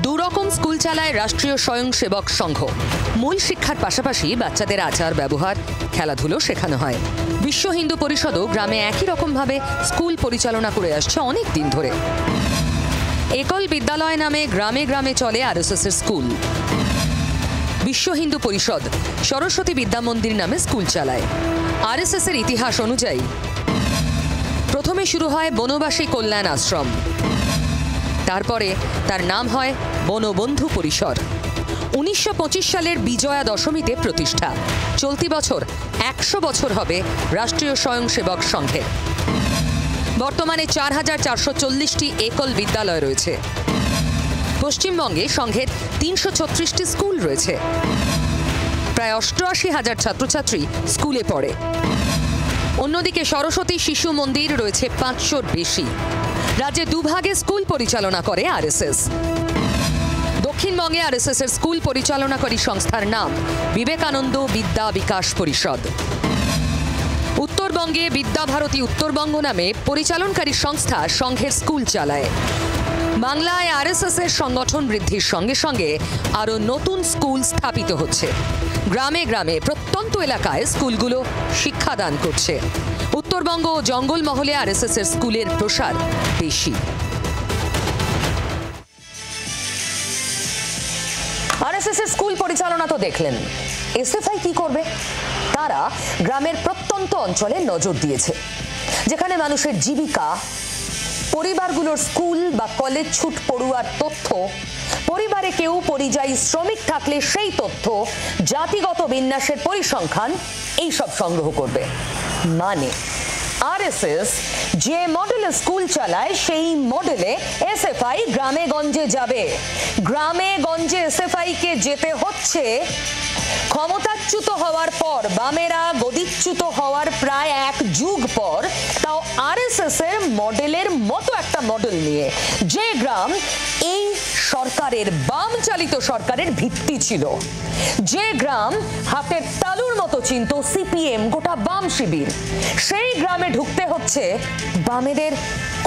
দুরকম স্কুল চালায় রাষ্ট্রীয় স্বয়ংসেবক সংঘ। মূল শিক্ষার পাশাপাশি বাচ্চাদের আচার ব্যবহার, খেলাধুলো শেখানো হয়। বিশ্ব হিন্দু পরিষদও গ্রামে একই রকম ভাবে স্কুল পরিচালনা করে আসছে অনেক দিন ধরে। একল বিদ্যালয় নামে গ্রামে গ্রামে চলে আরএসএস এর স্কুল। বিশ্ব হিন্দু পরিষদ সরস্বতী বিদ্যা মন্দির নামে স্কুল চালায়। আরএসএস এর ইতিহাস অনুযায়ী প্রথমে শুরু হয় বনবাসী কল্যাণ আশ্রম, তারপরে তার নাম হয় বনবন্ধু পরিসর। 1925 সালের বিজয়া দশমীতে প্রতিষ্ঠা। চলতি বছর 100 বছর হবে রাষ্ট্রীয় স্বয়ংসেবক সংঘের। বর্তমানে 4440টি একল বিদ্যালয় রয়েছে। পশ্চিমবঙ্গে সংঘের 336টি স্কুল রয়েছে। প্রায় 88,000 ছাত্রছাত্রী স্কুলে পড়ে। অন্যদিকে সরস্বতী শিশু মন্দির রয়েছে 500-র বেশি। রাজ্যে দুভাগে স্কুল পরিচালনা করে আরএসএস। দক্ষিণবঙ্গে আরএসএস এর স্কুল পরিচালনাকারী সংস্থার নাম বিবেকানন্দ বিদ্যা বিকাশ পরিষদ। উত্তরবঙ্গে বিদ্যাভারতী উত্তরবঙ্গ নামে পরিচালনকারী সংস্থা সংঘের স্কুল চালায়। বাংলায় আরএসএস এর সংগঠন বৃদ্ধির সঙ্গে সঙ্গে আরও নতুন স্কুল স্থাপিত হচ্ছে। গ্রামে গ্রামে প্রত্যন্ত এলাকায় স্কুলগুলো শিক্ষাদান করছে। উত্তরবঙ্গ ও জঙ্গলমহলে আরএসএস এর স্কুলের প্রসার বেশি। আরএসএস এর স্কুল পরিচালনা তো দেখলেন। এসএফআই কি করবে? তারা গ্রামের প্রত্যন্ত অঞ্চলে নজর দিয়েছে, যেখানে মানুষের জীবিকা, পরিবারগুলোর স্কুল বা কলেজ ছুট পড়ুয়ার তথ্য, পরিবারে কেউ পরিযায়ী শ্রমিক থাকলে সেই তথ্য, জাতিগত বিন্যাসের পরিসংখ্যান, এইসব সংগ্রহ করবে। মানে আরএসএস যে মডেলে স্কুল চালায় সেই মডেলে এসএফআই গ্রামে গঞ্জে যাবে। গ্রামে গঞ্জে এসএফআই কে যেতে হচ্ছে ক্ষমতাচ্যুত হওয়ার পর, বামেরা গদিচ্যুত হওয়ার প্রায় 1 যুগ পর, তাও আরএসএস এর মডেলের মতো একটা মডেল নিয়ে, যে গ্রাম এই সরকারের, বাম চালিত সরকারের ভিত্তি ছিল, যে গ্রাম হাতের তালুর মতো চিনত সিপিএম, গোটা বাম শিবির, সেই গ্রামে ঢুকতে হচ্ছে বামেদের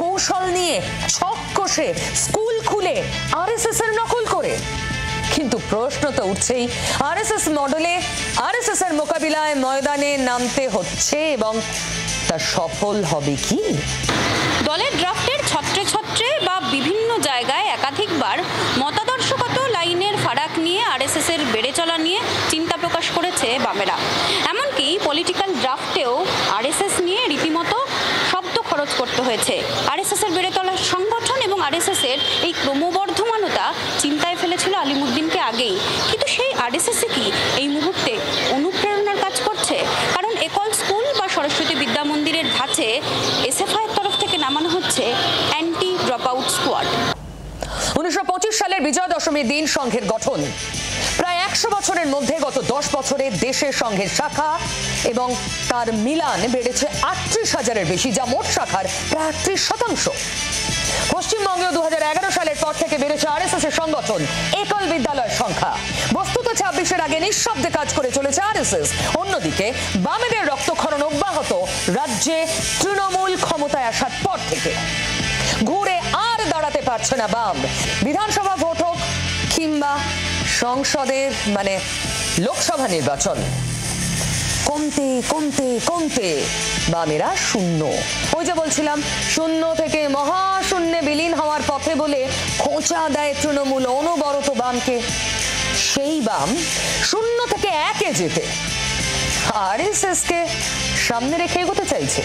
কৌশল নিয়ে, ছক কষে, স্কুল খুলে আরএসএস এর নকল করে। কিন্তু প্রশ্ন তো উঠছেই, আরএসএস মডেলে আরএসএস এর মোকাবিলায় ময়দানে নামতে হচ্ছে এবং তা সফল হবে কি? দলের ড্রাফটের ছত্রে ছত্রে বা বিভিন্ন জায়গায় একাধিকবার মতাদর্শগত লাইন চলেছে বামেরা। এমনকি পলিটিক্যাল ড্রাফটেও আরএসএস নিয়ে রীতিমতো শব্দ খরচ করতে হয়েছে। আরএসএসের বেড়ে তোলা সংগঠন এবং আরএসএসের এই ক্রমবর্ধমানতা চিন্তায় ফেলেছিল আলিমুদ্দিনকে আগেই। কিন্তু সেই আরএসএসই কি এই মুহূর্তে অনুপ্রেরণার কাজ করছে? কারণ একল স্কুল বা সরস্বতী বিদ্যা মন্দিরের ধাঁচে এসএফআইয়ের তরফ থেকে নামানো হচ্ছে অ্যান্টি ড্রপ আউট স্কোয়াড। 1925 সালের বিজয়া দশমীর দিন সংঘের গঠন। প্রায় 100 বছরের মধ্যে গত 10 বছরে দেশের সংঘের শাখা এবং তার মিলান বেড়েছে 38,000-এর বেশি, যা মোট শাখার প্রায় 38%। পশ্চিমবঙ্গেও 2011 সালের পর থেকে বেড়েছে আরএসএস এর সংগঠন, একল বিদ্যালয়ের সংখ্যা। বস্তুত 26-এর আগে নিঃশব্দে কাজ করে চলেছে আরএসএস। অন্যদিকে বামেদের রক্তক্ষরণ অব্যাহত রাজ্যে তৃণমূল ক্ষমতায় আসার পর থেকে। ঘুরে আর দাঁড়াতে পারছে না বাম। বিধানসভা ভোট হোক কিংবা সংসদের লোকসভা নির্বাচন, কমতে কমতে কমতে বামেরা শূন্য। ওই যে বলছিলাম, শূন্য থেকে মহাশূন্যে বিলীন হওয়ার পথে বলে খোঁচা দেয় তৃণমূল অনবরত বামকে। সেই বাম শূন্য থেকে 1-এ যেতে আরএসএসকে সামনে রেখে এগোতে চাইছে।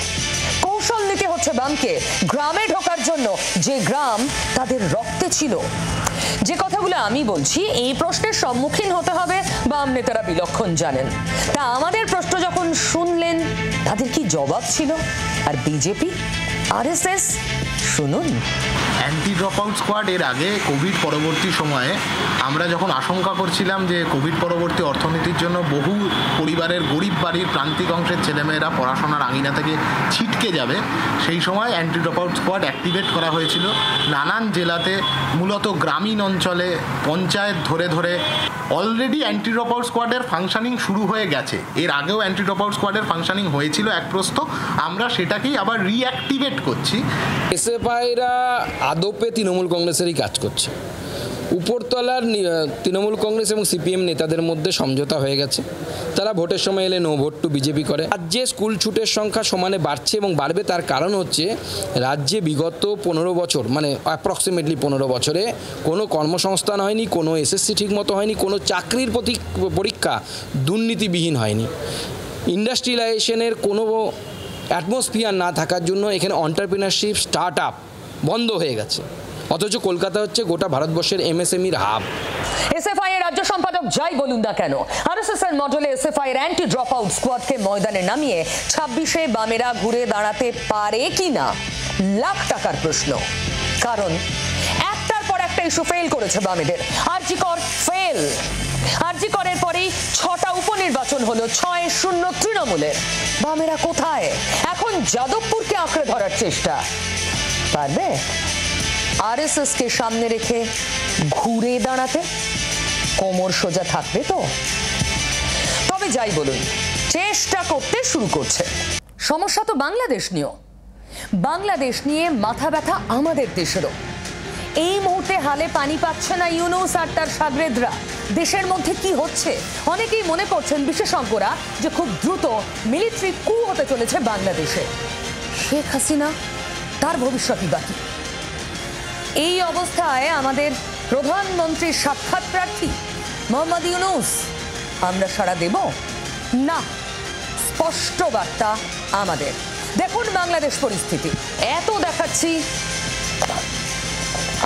কৌশল নিতে হচ্ছে বামকে গ্রামে ঢোকার জন্য, যে গ্রাম তাদের রক্তে ছিল। যে কথাগুলো আমি বলছি, এই প্রশ্নের সম্মুখীন হতে হবে বাম নেতারা বিলক্ষণ জানেন। তা আমাদের প্রশ্ন যখন শুনলেন, তাদের কি জবাব ছিল? আর বিজেপি, আরএসএস, শুনুন। অ্যান্টি ড্রপ আউট স্কোয়াড এর আগে কোভিড পরবর্তী সময়ে আমরা যখন আশঙ্কা করছিলাম যে কোভিড পরবর্তী অর্থনীতির জন্য বহু পরিবারের গরিব বাড়ির প্রান্তিক অংশের ছেলেমেয়েরা পড়াশোনার আঙিনা থেকে ছিটকে যাবে, সেই সময় anti drop out squad activate করা হয়েছিল। নানান জেলাতে, মূলত গ্রামীণ অঞ্চলে পঞ্চায়েত ধরে ধরে অলরেডি অ্যান্টি ড্রপ আউট স্কোয়াডের ফাংশনিং শুরু হয়ে গেছে। এর আগেও অ্যান্টি ড্রপ আউট স্কোয়াডের ফাংশনিং হয়েছিল এক প্রস্থ, আমরা সেটাকেই আবার রিঅ্যাক্টিভেট করছি। এসএফআইরা আদপে তৃণমূল কংগ্রেসেরই কাজ করছে। উপরতলার তৃণমূল কংগ্রেস এবং সিপিএম নেতাদের মধ্যে সমঝোতা হয়ে গেছে। তারা ভোটের সময় এলে নো ভোট টু বিজেপি করে। রাজ্যে স্কুল ছুটের সংখ্যা সমানে বাড়ছে এবং বাড়বে। তার কারণ হচ্ছে রাজ্যে বিগত 15 বছর, অ্যাপ্রক্সিমেটলি 15 বছরে কোনো কর্মসংস্থান হয়নি, কোনো এসএসসি ঠিকমতো হয়নি, কোনো চাকরির পরীক্ষা দুর্নীতিবিহীন হয়নি। ইন্ডাস্ট্রিয়ালাইজেশনের কোনো অ্যাটমসফিয়ার না থাকার জন্য এখানে এন্টারপ্রেনারশিপ, স্টার্ট আপ বন্ধ হয়ে গেছে। অথচ কলকাতা হচ্ছে গোটা ভারতবর্ষের এমএসএমইর হাব। এসএফআই এর রাজ্য সম্পাদক যাই বলুন না কেন, আরএসএস এর মডেলে এসএফআই এর অ্যান্টি ড্রপ আউট স্কোয়াডকে ময়দানে নামিয়ে 26-এ বামেরা ঘুরে দাঁড়াতে পারে কিনা লাখ টাকার প্রশ্ন। কারণ একটার পর একটা ইস্যু ফেল করেছে বামেদের। আরজিকর ফেল। আরজিকরের পরেই 6টা উপনির্বাচন হলো, 6-0 তৃণমূলের। বামেরা কোথায়? এখন যাদবপুরকে আঁকড়ে ধরার চেষ্টা। পারবে আরএসএস কে সামনে রেখে ঘুরে দাঁড়াতে? কোমর সোজা থাকবে তো? তবে যাই বলুন, চেষ্টা করতে শুরু করছে। সমস্যা তো বাংলাদেশ নিয়েও। বাংলাদেশ নিয়ে মাথা ব্যথা আমাদের দেশেরও। এই মুহূর্তে হালে পানি পাচ্ছে না ইউনূস আর তার সাগরেদরা। দেশের মধ্যে কি হচ্ছে? অনেকেই মনে করছেন, বিশেষজ্ঞরা, যে খুব দ্রুত মিলিটারি কু হতে চলেছে বাংলাদেশে। শেখ হাসিনা, তার ভবিষ্যৎই বাকি। এই অবস্থায় আমাদের প্রধানমন্ত্রীর সাক্ষাৎ প্রার্থী মোহাম্মদ ইউনূস, আমরা সাড়া দেব না। স্পষ্ট বার্তা আমাদের। দেখুন বাংলাদেশ পরিস্থিতি। এত দেখাচ্ছি,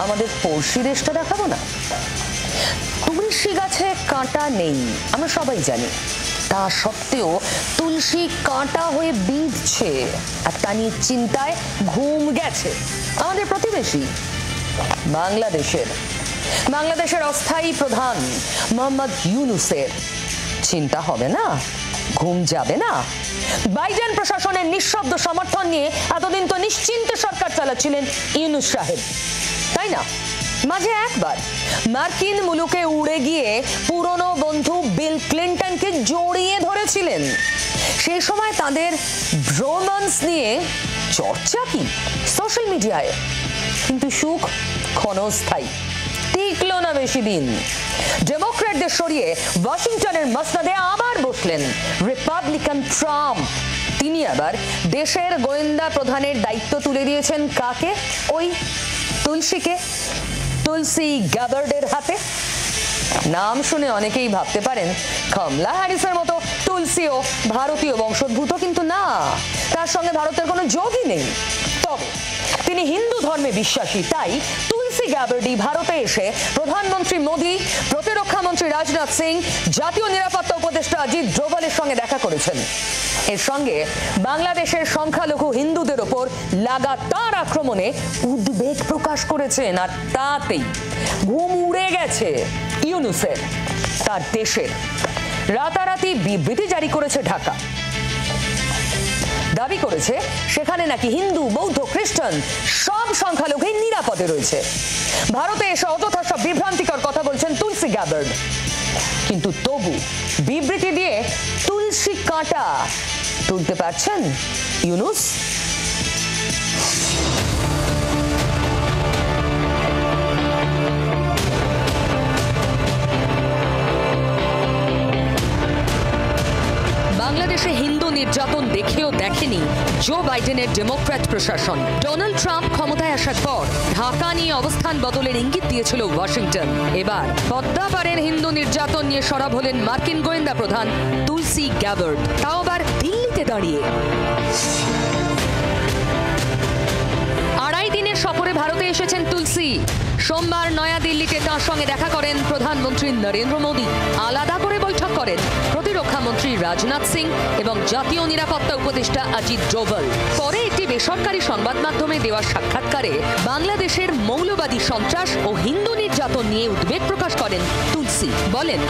আমাদের পড়শি দেশটা দেখাবো না? তুলসী গাছে কাঁটা নেই, আমরা সবাই জানি। তা সত্ত্বেও তুলসী কাঁটা হয়ে বিঁধছে, আর তা নিয়ে চিন্তায় ঘুম গেছে আমাদের প্রতিবেশী বাংলাদেশের অস্থায়ী প্রধান মোহাম্মদ ইউনূসের। চিন্তা হবে না? ঘুম যাবে না? বাইডেন প্রশাসনের নিঃশব্দ সমর্থন নিয়ে এতদিন তো নিশ্চিন্তে সরকার চালাচ্ছিলেন ইউনূস সাহেব, তাই না? মাঝে একবার মার্কিন মুলুকে উড়ে গিয়ে পুরনো বন্ধু বিল ক্লিন্টনকে জড়িয়ে ধরেছিলেন। সেই সময় তাদের রোম্যান্স নিয়ে চর্চা কি সোশ্যাল মিডিয়ায়। কিন্তু সুখ ক্ষণস্থায়ী, টিকলো না বেশি দিন। ডেমোক্র্যাটদের সরিয়ে ওয়াশিংটনের মসনদে আবার বসলেন রিপাবলিকান ট্রাম্প। তিনি আবার দেশের গোয়েন্দা প্রধানের দায়িত্ব তুলে দিয়েছেন কাকে? ওই তুলসী গ্যাবার্ডের হাতে। নাম শুনে অনেকেই ভাবতে পারেন কমলা হ্যারিসের মতো তুলসীও ভারতীয় বংশোদ্ভূত, কিন্তু না, তার সঙ্গে ভারতের কোনো যোগই নেই। তবে তিনি হিন্দু ধর্মে বিশ্বাসী, তাই তুলসী গ্যাবার্ডি ভারতে এসে প্রধানমন্ত্রী মোদী, প্রতিরক্ষা মন্ত্রী রাজনাথ সিং, জাতীয় নিরাপত্তা উপদেষ্টা অজিত ডোভালের সঙ্গে দেখা করেছেন। এর সঙ্গে বাংলাদেশের সংখ্যালঘু হিন্দুদের ওপর লাগাতার আক্রমণে উদ্বেগ প্রকাশ করেছেন, আর তাতেই ঘুম উড়ে গেছে ইউনূসের। তার দেশের রাতারাতি বিবৃতি জারি করেছে ঢাকা, দাবি করেছে সেখানে নাকি হিন্দু, বৌদ্ধ, খ্রিস্টান সব সংখ্যালঘু নিরাপদে রয়েছে। ভারতে এসে অযথা সব বিভ্রান্তিকর কথা বলছেন তুলসী গ্যাবার্ড, কিন্তু তবু বিবৃতি দিয়ে তুলসী কাঁটা তুলতে পারছেন ইউনূস। বাংলাদেশে হিন্দু নির্যাতন দেখেও দেখেনি জো বাইডেনের ডেমোক্র্যাট প্রশাসন। ডোনাল্ড ট্রাম্প ক্ষমতায় আসার পর ঢাকা নিয়ে অবস্থান বদলের ইঙ্গিত দিয়েছিল ওয়াশিংটন। এবার পদ্মাপাড়ের হিন্দু নির্যাতন নিয়ে সরব হলেন মার্কিন গোয়েন্দা প্রধান তুলসী গ্যাবার্ড, তাও আবার দিল্লিতে দাঁড়িয়ে। 2.5 দিনের সফরে ভারতে এসেছেন তুলসী। সোমবার নয়াদিল্লিতে তাঁর সঙ্গে দেখা করেন প্রধানমন্ত্রী নরেন্দ্র মোদী। আলাদা করে বৈঠক করেন প্রতিরক্ষা মন্ত্রী রাজনাথ সিং এবং জাতীয় নিরাপত্তা উপদেষ্টা অজিত ডোভাল। পরে একটি বেসরকারি সংবাদ মাধ্যমে দেওয়া সাক্ষাৎকারে বাংলাদেশের মৌলবাদী সন্ত্রাস ও হিন্দু নির্যাতন নিয়ে উদ্বেগ প্রকাশ করেন তুলসী। বলেন,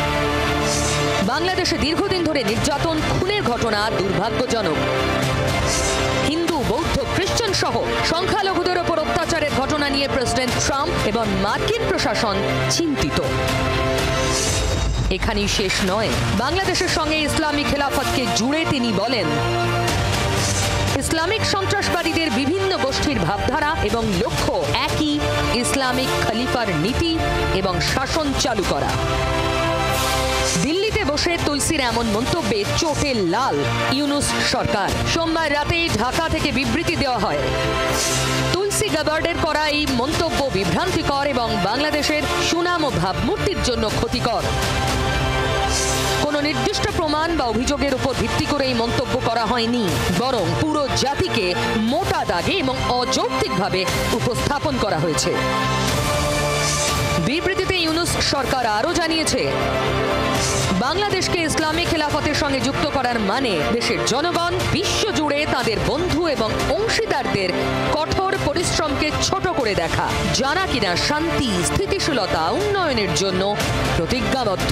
বাংলাদেশে দীর্ঘদিন ধরে নির্যাতন, খুনের ঘটনা দুর্ভাগ্যজনক। হিন্দু, বৌদ্ধ, খ্রিস্টান সহ সংখ্যালঘুদের ওপর অত্যাচারের ঘটনা নিয়ে প্রেসিডেন্ট ট্রাম্প এবং মার্কিন প্রশাসন চিন্তিত। এখানেই শেষ নয়, বাংলাদেশের সঙ্গে ইসলামী খেলাফতকে জুড়ে তিনি বলেন, ইসলামিক সন্ত্রাসবাদীদের বিভিন্ন গোষ্ঠীর ভাবধারা এবং লক্ষ্য একই, ইসলামিক খলিফার নীতি এবং শাসন চালু করা। দিল্লিতে বসে তুলসীর এমন মন্তব্যে চোটে লাল ইউনূস সরকার। সোমবার রাতেই ঢাকা থেকে বিবৃতি দেওয়া হয়। তুলসী গ্যাবার্ডের করা এই মন্তব্য বিভ্রান্তিকর এবং বাংলাদেশের সুনাম ও ভাবমূর্তির জন্য ক্ষতিকর। কোনো নির্দিষ্ট প্রমাণ বা অভিযোগের উপর ভিত্তি করে এই মন্তব্য করা হয়নি, বরং পুরো জাতিকে মোটা দাগে এবং অযৌক্তিকভাবে উপস্থাপন করা হয়েছে। বিবৃতিতে ইউনূস সরকার আরও জানিয়েছে, বাংলাদেশকে ইসলামী খেলাফতের সঙ্গে যুক্ত করার মানে দেশের জনগণ বিশ্বজুড়ে তাদের বন্ধু এবং অংশীদারদের কঠোর পরিশ্রমকে ছোট করে দেখা, যারা কিনা শান্তি, স্থিতিশীলতা, উন্নয়নের জন্য প্রতিজ্ঞাবদ্ধ।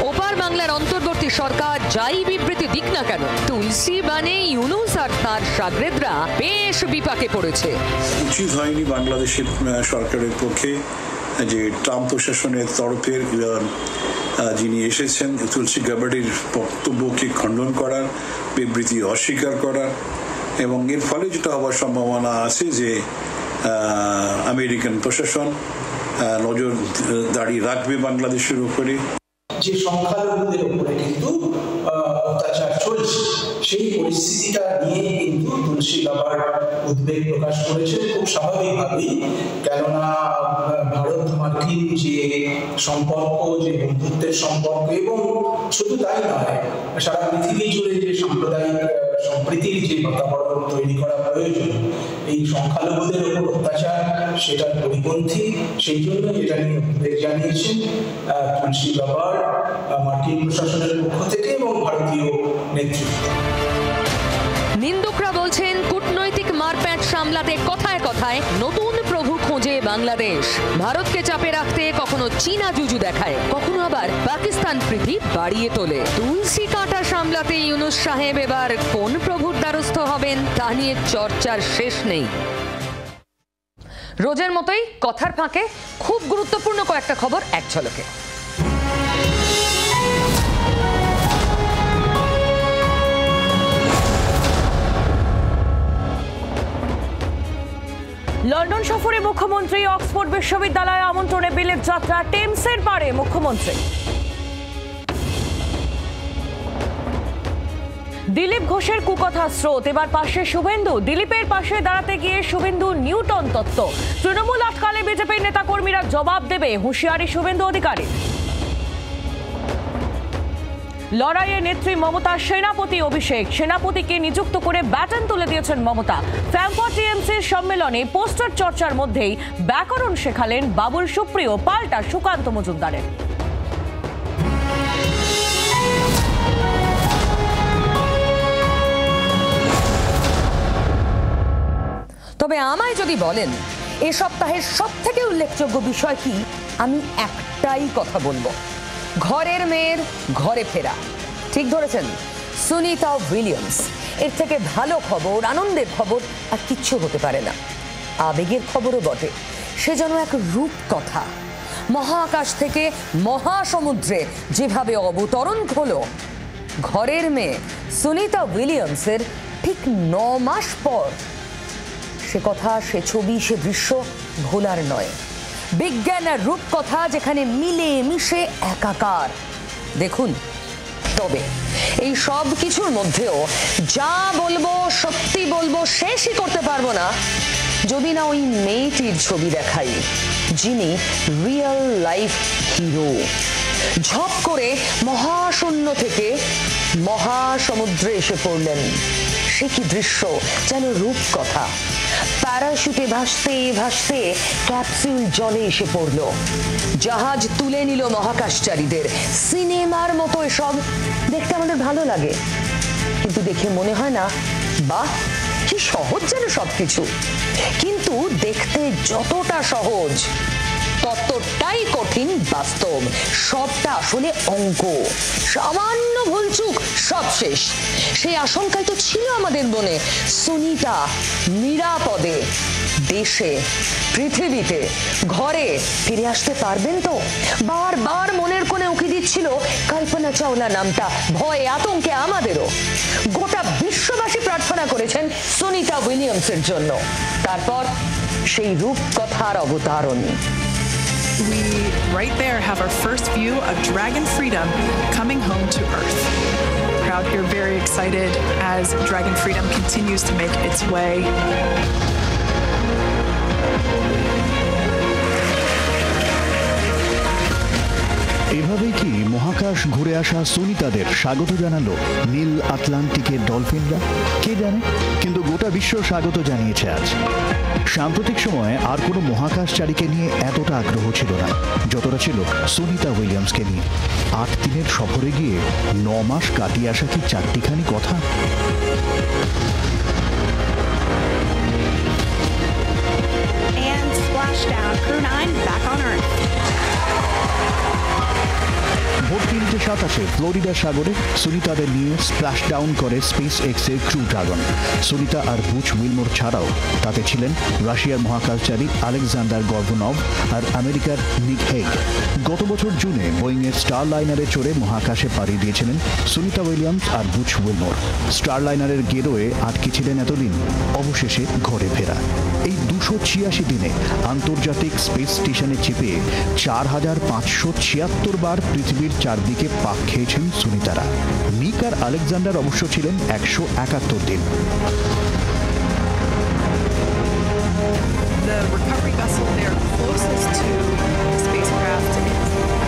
ওপার বাংলার অন্তর্বর্তী সরকার যাই বিবৃতি দিক না কেন, তুলসী বানে ইউনূস আর তার শাগরেদরা বেশ বিপাকে পড়েছে। উচিত হয়নি বাংলাদেশের সরকারের পক্ষে যে ট্রাম্প প্রশাসনের তরফের যিনি এসেছেন তুলসী গ্যাবার্ডির বক্তব্যকে খণ্ডন করার, বিবৃতি অস্বীকার করার, এবং এর ফলে যেটা হওয়ার সম্ভাবনা আছে যে আমেরিকান প্রশাসন নজরদারি রাখবে বাংলাদেশের উপরে। যে সংখ্যালঘুদের উপরে কিন্তু অত্যাচার চলছে, সেই পরিস্থিতিটা নিয়ে কিন্তু তুলসী গ্যাবার্ড উদ্বেগ প্রকাশ করেছে খুব স্বাভাবিকভাবেই। কেননা ভারত মার্কিন যে সম্পর্ক, যে বন্ধুত্বের সম্পর্ক, এবং শুধু তাই নয়, সারা পৃথিবী জুড়ে যে সাম্প্রদায়িক সম্প্রীতির যে বাতাবরণ তৈরি করা প্রয়োজন, এই সংখ্যালঘুদের উপর অত্যাচার সেটার পরিপন্থী। সেই জন্য এটা নিয়ে উদ্বেগ জানিয়েছেন তুলসী গ্যাবার্ড মার্কিন প্রশাসনের পক্ষ থেকে এবং ভারতীয় নেতৃত্ব। নিন্দুকরা বলছেন, কূটনৈতিক মারপ্যাচ সামলাতে কথায় কথায় নতুন প্রভু খোঁজে বাংলাদেশ। ভারতকে চাপে রাখতে কখনো চীনা জুজু দেখায়, কখনো আবার পাকিস্তান প্রীতি বাড়িয়ে তোলে। তুলসী কাঁটা সামলাতে ইউনূস সাহেব এবার কোন প্রভুর দ্বারস্থ হবেন তা নিয়ে চর্চার শেষ নেই। রোজের মতোই কথার ফাঁকে খুব গুরুত্বপূর্ণ কয়েকটা খবর এক ঝলকে। লন্ডন সফরে মুখ্যমন্ত্রী, অক্সফোর্ড বিশ্ববিদ্যালয়ে আমন্ত্রণে বিলেত যাত্রা, টেমসের পারে মুখ্যমন্ত্রী। দিলীপ ঘোষের কুকথা স্রোত, এবার পাশে শুভেন্দু। দিলীপের পাশে দাঁড়াতে গিয়ে শুভেন্দু নিউটন তত্ত্ব। তৃণমূল আটকালে বিজেপির নেতাকর্মীরা জবাব দেবে, হুঁশিয়ারি শুভেন্দু অধিকারী। লড়াইয়ে নেত্রী মমতার সেনাপতি অভিষেক, সেনাপতিকে নিযুক্ত করে ব্যাটন তুলে দিয়েছেন মমতা। ফ্যাম্পা টিএমসির সম্মেলনে পোস্টার চর্চার মধ্যেই ব্যাকরণ শেখালেন বাবুল সুপ্রিয়, পাল্টা সুকান্ত মজুমদারের। তবে আমায় যদি বলেন এ সপ্তাহের সবথেকে উল্লেখযোগ্য বিষয় কি, আমি একটাই কথা বলবো, ঘরের মেয়ের ঘরে ফেরা। ঠিক ধরেছেন, সুনিতা উইলিয়ামস। এর থেকে ভালো খবর, আনন্দের খবর আর কিচ্ছু হতে পারে না। আবেগের খবরও বটে, সে যেন এক রূপকথা। মহাকাশ থেকে মহাসমুদ্রে যেভাবে অবতরণ হলো ঘরের মেয়ে সুনিতা উইলিয়ামসের ঠিক 9 মাস পর, সে কথা, সে ছবি, সে দৃশ্য ভোলার নয়। বিজ্ঞান আর রূপকথা যেখানে মিলে মিশে একাকার। দেখুন, তবে এই সব কিছুর মধ্যেও যা বলবো, সত্যি বলবো, শেষই করতে পারবো না যদি না ওই মেয়েটির ছবি দেখাই, যিনি রিয়েল লাইফ হিরো। ঝপ করে মহাশূন্য থেকে মহাসমুদ্রে এসে পড়লেন। সে কি দৃশ্য, যেন রূপকথা। প্যারাশুটে ভাসতে ভাসতে ক্যাপসুল জলে এসে পড়ল, জাহাজ তুলে নিল মহাকাশচারীদের। সিনেমার মতো এসব দেখতে আমাদের ভালো লাগে, কিন্তু দেখে মনে হয় না বাহ কি সহজ যেন সবকিছু। কিন্তু দেখতে যতটা সহজ ততটাই কঠিন বাস্তব। সবটা আসলে অঙ্ক, সামান্য ভুলচুক সব শেষ। সেই আশঙ্কাই তো ছিল আমাদের মনে। সুনিতা নিরাপদে দেশে, পৃথিবীতে, ঘরে ফিরে আসতে পারবেন তো? বারবার মনের কোণে উকি দিচ্ছিল কল্পনা চাওলা নামটা, ভয়ে আতঙ্কে আমাদেরও। গোটা বিশ্ববাসী প্রার্থনা করেছেন সুনিতা উইলিয়ামসের জন্য। তারপর সেই রূপকথার অবতারণ। We right there have our first view of Dragon Freedom coming home to Earth. Crowd here very excited as Dragon Freedom continues to make its way. এভাবেই কি মহাকাশ ঘুরে আসা সুনিতাদের স্বাগত জানালো নীল আটলান্টিকের ডলফিনরা? কে জানে, কিন্তু গোটা বিশ্ব স্বাগত জানিয়েছে আজ। সাম্প্রতিক সময়ে আর কোনো মহাকাশচারীকে নিয়ে এতটা আগ্রহ ছিল না যতটা ছিল সুনিতা উইলিয়ামসকে নিয়ে। 8 দিনের সফরে গিয়ে 9 মাস কাটিয়ে আসা কি চারটিখানি কথা? And splashdown, Crew 9 back on Earth. ভোর 3:27 ফ্লোরিডা সাগরে সুনিতাদের নিয়ে স্প্ল্যাশ ডাউন করে স্পেস এক্সের ক্রু ড্রাগন। সুনিতা আর বুচ উইলমোর ছাড়াও তাতে ছিলেন রাশিয়ার মহাকাশচারী আলেকজান্ডার গর্ভনভ আর আমেরিকার নিক হেগ। গত বছর জুনে বোয়িংয়ের স্টার লাইনারে চড়ে মহাকাশে পাড়ি দিয়েছিলেন সুনিতা উইলিয়ামস আর বুচ উইলমোর। স্টার লাইনারের গেরোয়ে আটকে ছিলেন এতদিন, অবশেষে ঘরে ফেরা। এই 286 দিনে আন্তর্জাতিক স্পেস স্টেশনে চেপে 4576 বার পৃথিবীর চারদিকে পাক খেয়েছেন সুনিতারা। নিক আর আলেকজান্ডার অবশ্য ছিলেন 171 দিন।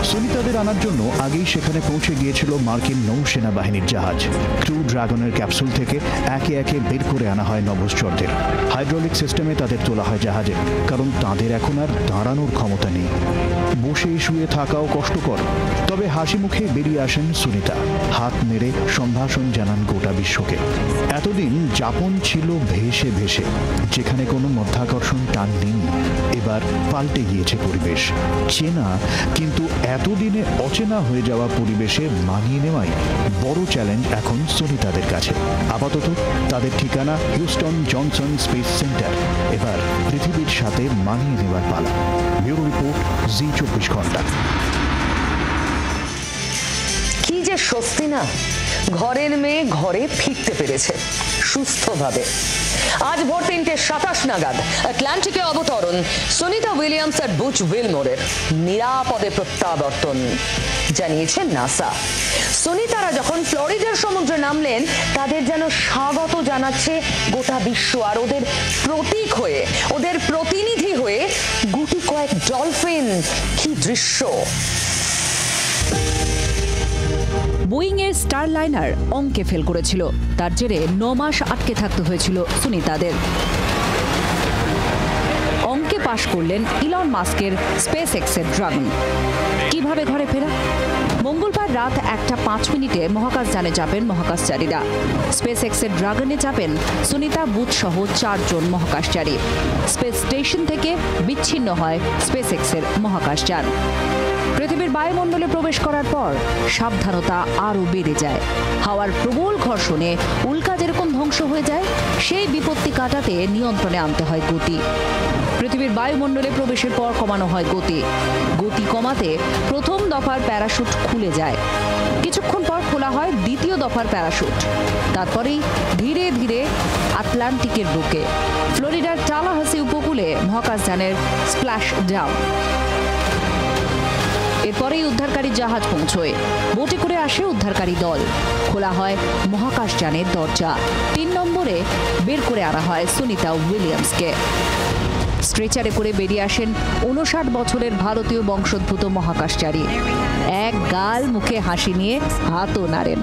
সুনিতাদের আনার জন্য আগেই সেখানে পৌঁছে গিয়েছিল মার্কিন নৌসেনা বাহিনীর জাহাজ। ক্রু ড্রাগনের ক্যাপসুল থেকে একে একে বের করে আনা হয় নভোশ্চরদের। হাইড্রোলিক সিস্টেমে তাদের তোলা হয় জাহাজে, কারণ তাদের এখন আর দাঁড়ানোর ক্ষমতা নেই। বসে শুয়ে থাকাও কষ্টকর। তবে হাসি মুখে বেরিয়ে আসেন সুনিতা, হাত নেড়ে সম্ভাষণ জানান গোটা বিশ্বকে। এতদিন যাপন ছিল ভেসে ভেসে, যেখানে কোনো মধ্যাকর্ষণ টান নেই। এবার পাল্টে গিয়েছে পরিবেশ। চেনা কিন্তু এতদিনে অচেনা হয়ে যাওয়া পরিবেশে মানিয়ে নেওয়াই বড় চ্যালেঞ্জ এখন সুনিতাদের কাছে। আপাতত তাদের ঠিকানা হিউস্টন জনসন স্পেস সেন্টার। এবার পৃথিবীর সাথে মানিয়ে নেওয়ার পালা। ব্যুরো রিপোর্ট, জি 24 ঘন্টা। কি যে স্বস্তি না, ঘরের মেয়ে ঘরে ফিরতে পেরেছে সুস্থভাবে। আজ ভোর 3:27 নাগাদ আটলান্টিকে অবতরণ সুনিতা উইলিয়ামস আর বুচ উইলমোরের নিরাপদে প্রত্যাবর্তন জানিয়েছে নাসা। সুনিতারা যখন ফ্লোরিডার সমুদ্রে নামলেন তাদের যেন স্বাগত জানাচ্ছে গোটা বিশ্ব, আর ওদের প্রতীক হয়ে, ওদের প্রতিনিধি হয়ে গুটি কয়েক ডলফিন। কি দৃশ্য! বোয়িং এর স্টারলাইনার অঙ্কে ফেল করেছিল, তার জেরে 9 মাস আটকে থাকতে হয়েছিল সুনিতাদের। অঙ্কে পাশ করলেন ইলন মাস্কের স্পেস এক্সের ড্রাগন। কিভাবে ঘরে ফেরা? মঙ্গলবার রাত 1:05 মহাকাশযানে যাবেন মহাকাশচারীরা। স্পেস এক্সের ড্রাগনে যাবেন সুনিতা, বুচ সহ 4 জন মহাকাশচারী। স্পেস স্টেশন থেকে বিচ্ছিন্ন হয় স্পেস এক্সের মহাকাশযান। পৃথিবীর বায়ুমণ্ডলে প্রবেশ করার পর সাবধানতা আরও বেড়ে যায়। হাওয়ার প্রবল ঘর্ষণে উল্কা যেরকম ধ্বংস হয়ে যায়, সেই বিপত্তি কাটাতে নিয়ন্ত্রণে আনতে হয় গতি। পৃথিবীর বায়ুমণ্ডলে প্রবেশের পর কমানো হয় গতি। গতি কমাতে প্রথম দফার প্যারাশুট খুলে যায়, কিছুক্ষণ পর খোলা হয় দ্বিতীয় দফার প্যারাশুট। তারপরেই ধীরে ধীরে আটলান্টিকের বুকে ফ্লোরিডার টালাহাসি উপকূলে মহাকাশযানের স্প্ল্যাশ ডাউন। এরপরেই উদ্ধারকারী জাহাজ পৌঁছয়, বোটে করে আসে উদ্ধারকারী দল। খোলা হয় মহাকাশযানের দরজা। 3 নম্বরে বের করে আনা হয় সুনিতা উইলিয়ামসকে। স্ট্রেচারে করে বেরিয়ে আসেন 59 বছরের ভারতীয় বংশোদ্ভূত মহাকাশচারী। এক গাল মুখে হাসি নিয়ে হাতও নাড়েন।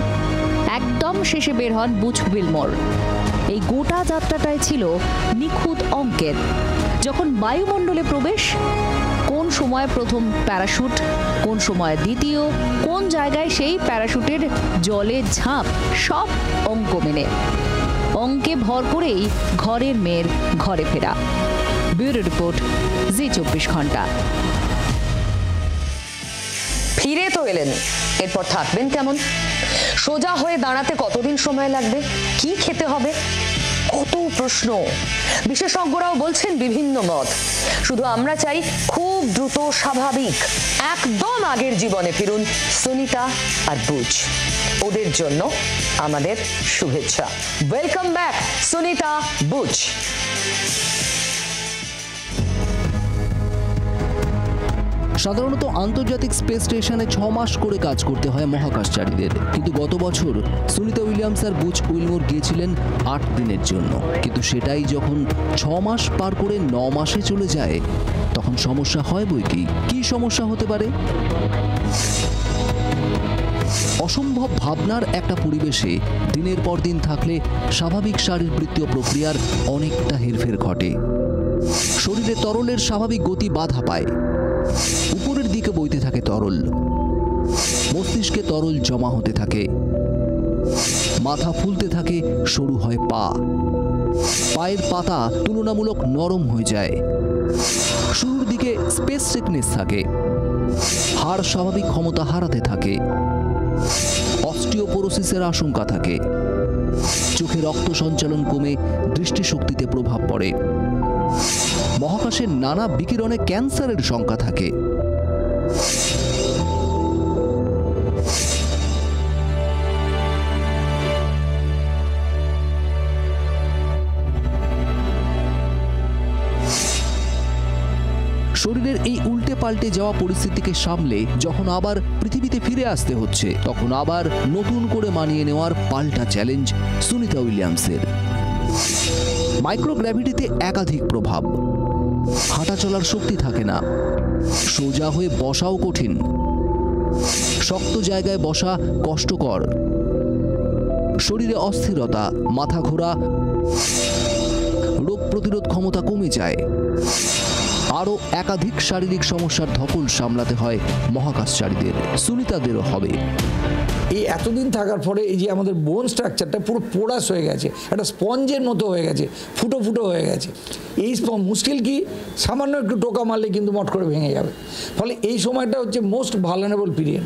একদম শেষে বের হন বুচ উইলমোর। এই গোটা যাত্রাটাই ছিল নিখুঁত অঙ্কের। যখন বায়ুমণ্ডলে প্রবেশ, কোন সময় প্রথম প্যারাশুট, কোন সময় দ্বিতীয়, কোন জায়গায় সেই প্যারাশুটের জলে ঝাঁপ, সব অঙ্ক মেনে। অঙ্কে ভর করেই ঘরের মেয়ের ঘরে ফেরা। ব্যুরো রিপোর্ট, জি 24 ঘন্টা। ফিরে তো এলেন, এরপর থাকবেন কেমন? সোজা হয়ে দাঁড়াতে কতদিন সময় লাগবে? কি খেতে হবে? কত প্রশ্ন। বিশেষজ্ঞরাও বলছেন বিভিন্ন মত। শুধু আমরা চাই খুব দ্রুত, স্বাভাবিক, একদম আগের জীবনে ফিরুন সুনিতা আর বুচ। ওদের জন্য আমাদের শুভেচ্ছা। Welcome back Sunita, Butch. সাধারণত আন্তর্জাতিক স্পেস স্টেশনে 6 মাস করে কাজ করতে হয় মহাকাশচারীদের, কিন্তু গত বছর সুনিতা উইলিয়ামস আর বুচ উইলমোর গিয়েছিলেন 8 দিনের জন্য। কিন্তু সেটাই যখন 6 মাস পার করে 9 মাসে চলে যায়, তখন সমস্যা হয় বই কি। কি সমস্যা হতে পারে? অসম্ভব ভাবনার একটা পরিবেশে দিনের পর দিন থাকলে স্বাভাবিক শারীরবৃত্তীয় প্রক্রিয়ার অনেকটা হেরফের ঘটে। শরীরে তরলের স্বাভাবিক গতি বাধা পায়। উপরের দিকে বইতে থাকে তরল, মস্তিষ্কে তরল জমা হতে থাকে, মাথা ফুলতে থাকে, সরু হয় পা, পায়ের পাতা তুলনামূলক নরম হয়ে যায়। শুরুর দিকে স্পেস সিকনেস থাকে, হাড় স্বাভাবিক ক্ষমতা হারাতে থাকে, অস্টিওপোরোসিসের আশঙ্কা থাকে, চোখে রক্ত সঞ্চালন কমে দৃষ্টিশক্তিতে প্রভাব পড়ে, মহাকাশের নানা বিকিরণে ক্যান্সারের শঙ্কা থাকে। শরীরের এই উল্টে পাল্টে যাওয়া পরিস্থিতিকে সামলে যখন আবার পৃথিবীতে ফিরে আসতে হচ্ছে, তখন আবার নতুন করে মানিয়ে নেওয়ার পাল্টা চ্যালেঞ্জ সুনিতা উইলিয়ামসের। মাইক্রোগ্র্যাভিটিতে একাধিক প্রভাব, হাঁটা চলার শক্তি থাকে না, সোজা হয়ে বসাও কঠিন, শক্ত জায়গায় বসা কষ্টকর, শরীরে অস্থিরতা, মাথা ঘোরা, রোগ প্রতিরোধ ক্ষমতা কমে যায়। আরও একাধিক শারীরিক সমস্যার ধকল সামলাতে হয় মহাকাশচারীদের। সুনিতাদেরও হবে। এই এতদিন থাকার পরে এই যে আমাদের বোন স্ট্রাকচারটা পুরো পোরাস হয়ে গেছে, একটা স্পঞ্জের মতো হয়ে গেছে, ফুটো ফুটো হয়ে গেছে। এই মুশকিল কি, সামান্য একটু টোকা মারলে কিন্তু মট করে ভেঙে যাবে। ফলে এই সময়টা হচ্ছে মোস্ট ভালনারেবল পিরিয়ড।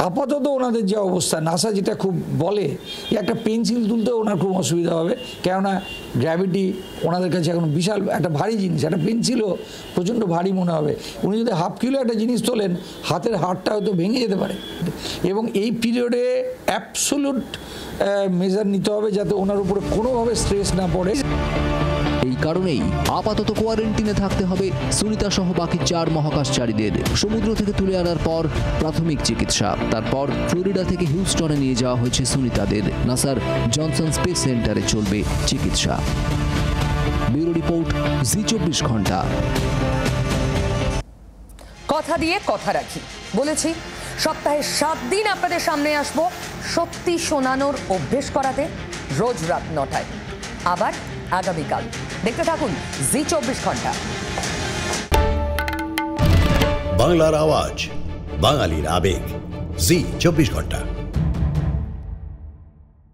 আপাতত ওনাদের যে অবস্থা, নাসা যেটা খুব বলে যে একটা পেন্সিল তুলতে ওনার খুব অসুবিধা হবে, কেননা গ্র্যাভিটি ওনাদের কাছে এখন বিশাল একটা ভারী জিনিস, একটা পেন্সিলও প্রচণ্ড ভারী মনে হবে। উনি যদি হাফ কিলো একটা জিনিস তোলেন, হাতের হাড়টা হয়তো ভেঙে যেতে পারে। এবং এই পিরিয়ডে অ্যাবসোলুট মেজার নিতে হবে যাতে ওনার উপরে কোনোভাবে স্ট্রেস না পড়ে। এই কারণেই আপাতত কোয়ারেন্টিনে থাকতে হবে সুনিতা সহ বাকি 4 মহাকাশচারীদের। সমুদ্র থেকে তুলে আনার পর প্রাথমিক চিকিৎসা, তারপর ফ্লোরিডা থেকে হিউস্টনে নিয়ে যাওয়া হয়েছে সুনিতাদের। নাসার জনসন স্পেস সেন্টারে চলবে চিকিৎসা। ব্যুরো রিপোর্ট, জি24 ঘন্টা। কথা দিয়ে কথা রাখি, বলেছি সপ্তাহে 7 দিন আপনাদের সামনে আসবো সত্যি শোনানোর অভ্যেস করাতে, রোজ রাত 9টায়। আবার আগামীকাল দেখতে থাকুন জি24 ঘন্টা। বাংলার আওয়াজ, বাঙালির আবেগ, জি24 ঘন্টা।